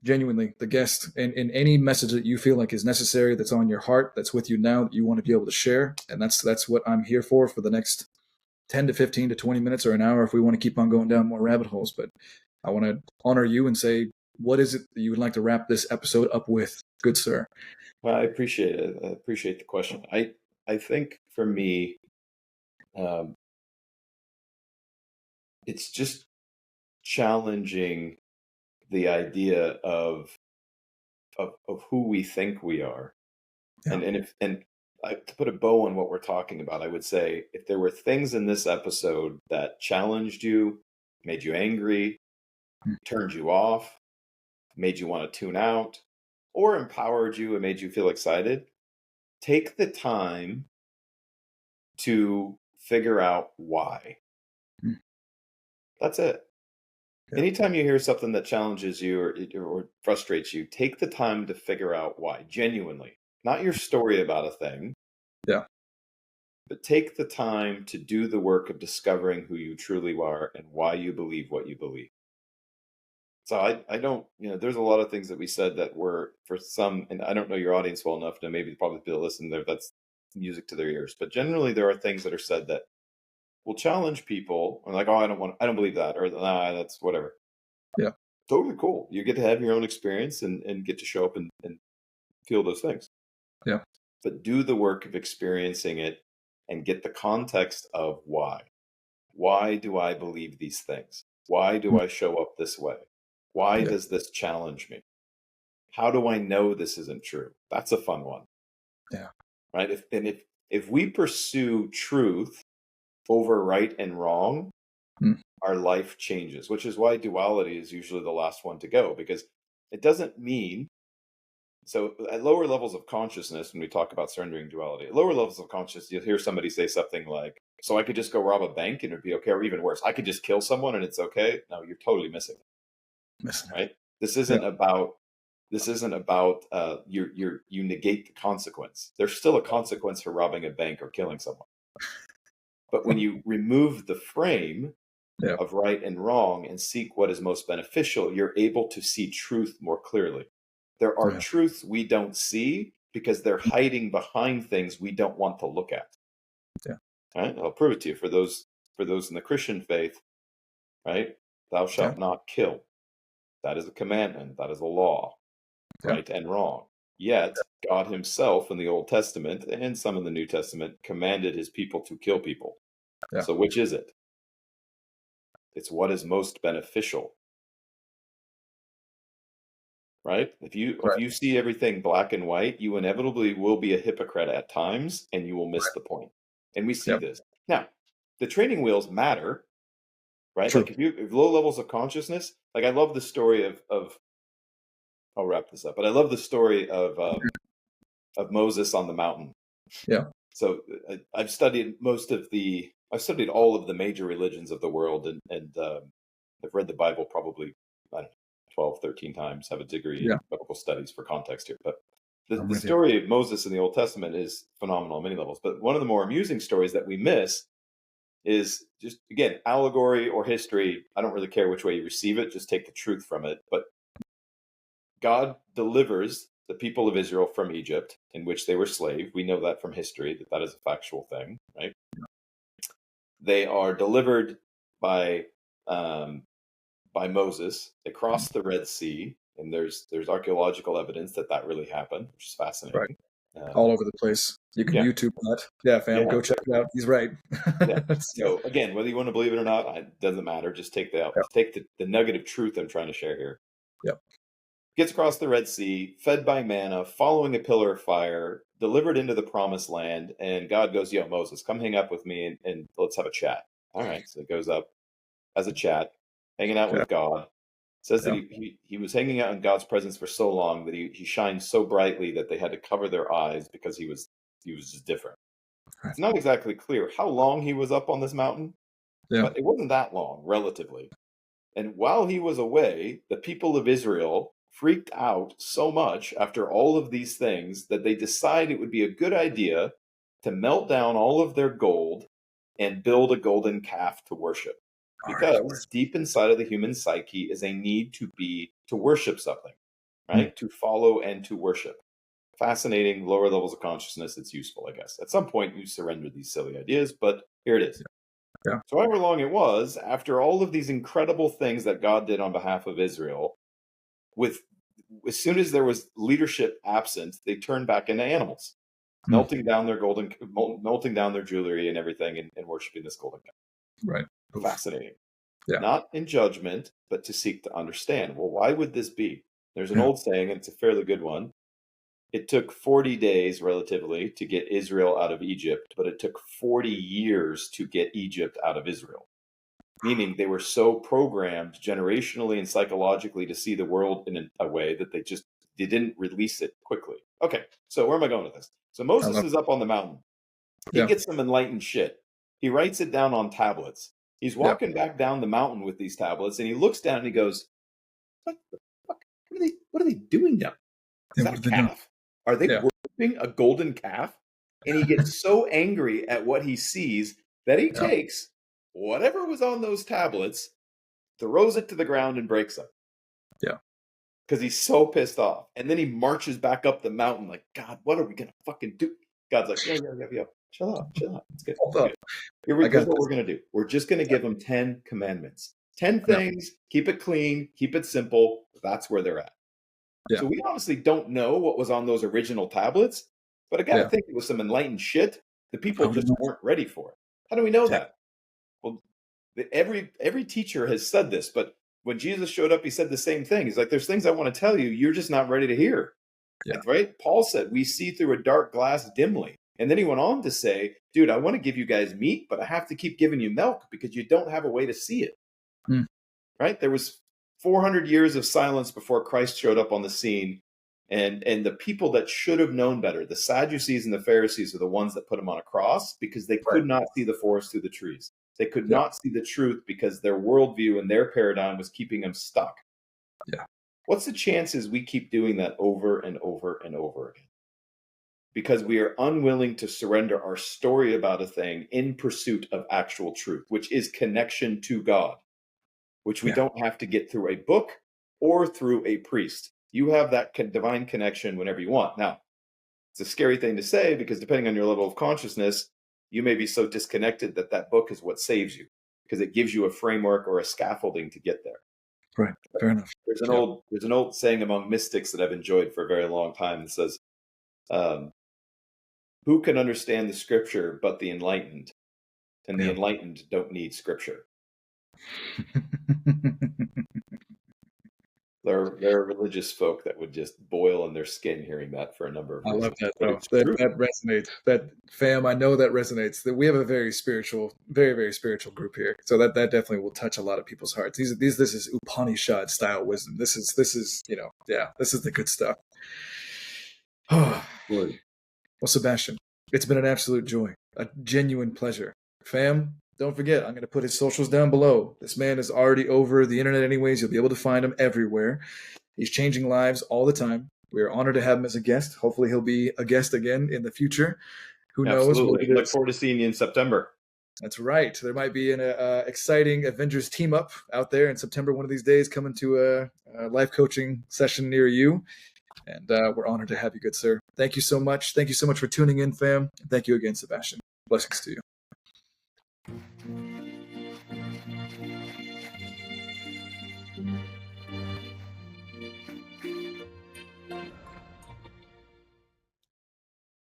S1: genuinely the guest in any message that you feel like is necessary, that's on your heart, that's with you now, that you want to be able to share. And that's what I'm here for the next 10 to 15 to 20 minutes or an hour if we want to keep on going down more rabbit holes. But I want to honor you and say, what is it that you would like to wrap this episode up with, good sir?
S2: Well, I appreciate it. I appreciate the question. I think for me, um, it's just challenging the idea of who we think we are.
S1: Yeah.
S2: And to put a bow on what we're talking about, I would say if there were things in this episode that challenged you, made you angry, turned you off, made you want to tune out, or empowered you and made you feel excited, take the time to figure out why.
S1: Mm.
S2: That's it.
S1: Yeah.
S2: Anytime you hear something that challenges you or frustrates you, take the time to figure out why, genuinely. Not your story about a thing,
S1: Yeah.
S2: but take the time to do the work of discovering who you truly are and why you believe what you believe. So I don't, there's a lot of things that we said that were for some, and I don't know your audience well enough to maybe probably people listen there, that's music to their ears. But generally there are things that are said that will challenge people and like, oh, I don't believe that, or nah, that's whatever.
S1: Yeah.
S2: Totally cool. You get to have your own experience and get to show up and feel those things.
S1: Yeah.
S2: But do the work of experiencing it and get the context of why. Why do I believe these things? Why do
S1: Mm.
S2: I show up this way? Why
S1: Yeah.
S2: does this challenge me? How do I know this isn't true? That's a fun one.
S1: Yeah.
S2: Right? If we pursue truth over right and wrong,
S1: Mm.
S2: our life changes, which is why duality is usually the last one to go, because it doesn't mean. So at lower levels of consciousness, when we talk about surrendering duality, at lower levels of consciousness, you'll hear somebody say something like, so I could just go rob a bank and it'd be okay, or even worse, I could just kill someone and it's okay. No, you're totally missing it,
S1: Listen.
S2: right? This
S1: Yeah.
S2: isn't about you negate the consequence. There's still a consequence for robbing a bank or killing someone. But when you remove the frame
S1: Yeah.
S2: of right and wrong and seek what is most beneficial, you're able to see truth more clearly. There are
S1: Yeah.
S2: truths we don't see because they're hiding behind things we don't want to look at.
S1: Yeah.
S2: Right? I'll prove it to you. For those in the Christian faith, right? Thou
S1: Yeah.
S2: shalt not kill. That is a commandment. That is a law,
S1: Yeah.
S2: right and wrong. Yet God himself in the Old Testament and some in the New Testament commanded his people to kill people.
S1: Yeah.
S2: So which is it? It's what is most beneficial. Right? If you see everything black and white, you inevitably will be a hypocrite at times and you will miss the point. And we see
S1: Yep.
S2: this. Now, the training wheels matter, right?
S1: True.
S2: Like if low levels of consciousness, like I love the story of I'll wrap this up, but I love the story of Moses on the mountain.
S1: Yeah.
S2: So I've studied I've studied all of the major religions of the world and I've read the Bible probably, I don't know, 12, 13 times, have a degree
S1: Yeah.
S2: in biblical studies for context here. But
S1: I'm
S2: the
S1: with you.
S2: story of Moses in the Old Testament is phenomenal on many levels. But one of the more amusing stories that we miss is just, again, allegory or history. I don't really care which way you receive it, just take the truth from it. But God delivers the people of Israel from Egypt, in which they were slaves. We know that from history, that is a factual thing, right? They are delivered by um, by Moses. They crossed the Red Sea, and there's archaeological evidence that really happened, which is
S1: Right.
S2: fascinating.
S1: All over the place. You can
S2: Yeah,
S1: YouTube that. Yeah, fam,
S2: yeah,
S1: go check it out. He's right.
S2: yeah. So again, whether you want to believe it or not, it doesn't matter. Just take the nugget of truth I'm trying to share here.
S1: Yep.
S2: Gets across the Red Sea, fed by manna, following a pillar of fire, delivered into the promised land, and God goes, "Yo, Moses, come hang up with me and let's have a chat." All right, so he goes up, has a chat, hanging out
S1: Yeah.
S2: with God. Says that
S1: Yeah.
S2: he was hanging out in God's presence for so long that he shined so brightly that they had to cover their eyes because he was just different.
S1: Right.
S2: It's not exactly clear how long he was up on this mountain,
S1: Yeah.
S2: but it wasn't that long, relatively. And while he was away, the people of Israel freaked out so much after all of these things that they decided it would be a good idea to melt down all of their gold and build a golden calf to worship.
S1: All right.
S2: Because deep inside of the human psyche is a need to worship something,
S1: Mm.
S2: right? To follow and to worship. Fascinating, lower levels of consciousness. It's useful, I guess. At some point, you surrender these silly ideas, but here it is.
S1: Yeah.
S2: So, however long it was, after all of these incredible things that God did on behalf of Israel, with as soon as there was leadership absent, they turned back into animals, melting down their jewelry and everything, and worshiping this golden calf.
S1: Right. Oof.
S2: Fascinating.
S1: Yeah.
S2: Not in judgment, but to seek to understand. Well, why would this be? There's an old saying, and it's a fairly good one. It took 40 days, relatively, to get Israel out of Egypt, but it took 40 years to get Egypt out of Israel. Meaning they were so programmed generationally and psychologically to see the world in a way that they didn't release it quickly. Okay, so where am I going with this? So Moses is up on the mountain. He gets some enlightened shit. He writes it down on tablets. He's walking back down the mountain with these tablets, and he looks down and he goes, "What the fuck? What are they doing down? Is that a calf? Are they worshiping a golden calf?" And he gets so angry at what he sees that he takes whatever was on those tablets, throws it to the ground, and breaks them.
S1: Yeah.
S2: Because he's so pissed off. And then he marches back up the mountain like, "God, what are we going to fucking do?" God's like, yo. Chill out. It's good. Here's what we're going to do. We're just going to give them 10 commandments. 10 things, keep it clean, keep it simple. That's where they're at. Yeah. So we honestly don't know what was on those original tablets, but I got to think it was some enlightened shit. The people just weren't ready for it. How do we know that? Well, every teacher has said this, but when Jesus showed up, he said the same thing. He's like, "There's things I want to tell you. You're just not ready to hear." Yeah. Right? Paul said, "We see through a dark glass dimly." And then he went on to say, "Dude, I want to give you guys meat, but I have to keep giving you milk because you don't have a way to see it." Right? There was 400 years of silence before Christ showed up on the scene. And the people that should have known better, the Sadducees and the Pharisees, are the ones that put him on a cross because they could not see the forest through the trees. They could not see the truth because their worldview and their paradigm was keeping them stuck. Yeah. What's the chances we keep doing that over and over and over again? Because we are unwilling to surrender our story about a thing in pursuit of actual truth, which is connection to God, which we don't have to get through a book or through a priest. You have that divine connection whenever you want. Now, it's a scary thing to say because depending on your level of consciousness, you may be so disconnected that book is what saves you because it gives you a framework or a scaffolding to get there.
S1: Right. Fair enough.
S2: There's an old saying among mystics that I've enjoyed for a very long time that says, "Who can understand the scripture but the enlightened? And the enlightened don't need scripture." There are religious folk that would just boil in their skin hearing that for a number of reasons.
S1: I love that, though. That resonates. That, fam, I know that resonates. That we have a very spiritual, very, very spiritual group here. So that definitely will touch a lot of people's hearts. This is Upanishad style wisdom. This is this is the good stuff. Well, Sebastian, it's been an absolute joy, a genuine pleasure. Fam, don't forget, I'm going to put his socials down below. This man is already over the internet anyways. You'll be able to find him everywhere. He's changing lives all the time. We are honored to have him as a guest. Hopefully he'll be a guest again in the future. Who knows?
S2: Absolutely. Look forward to seeing you in September.
S1: That's right. There might be an exciting Avengers team up out there in September one of these days, coming to a life coaching session near you. And we're honored to have you, good sir. Thank you so much. Thank you so much for tuning in, fam. Thank you again, Sebastian. Blessings to you.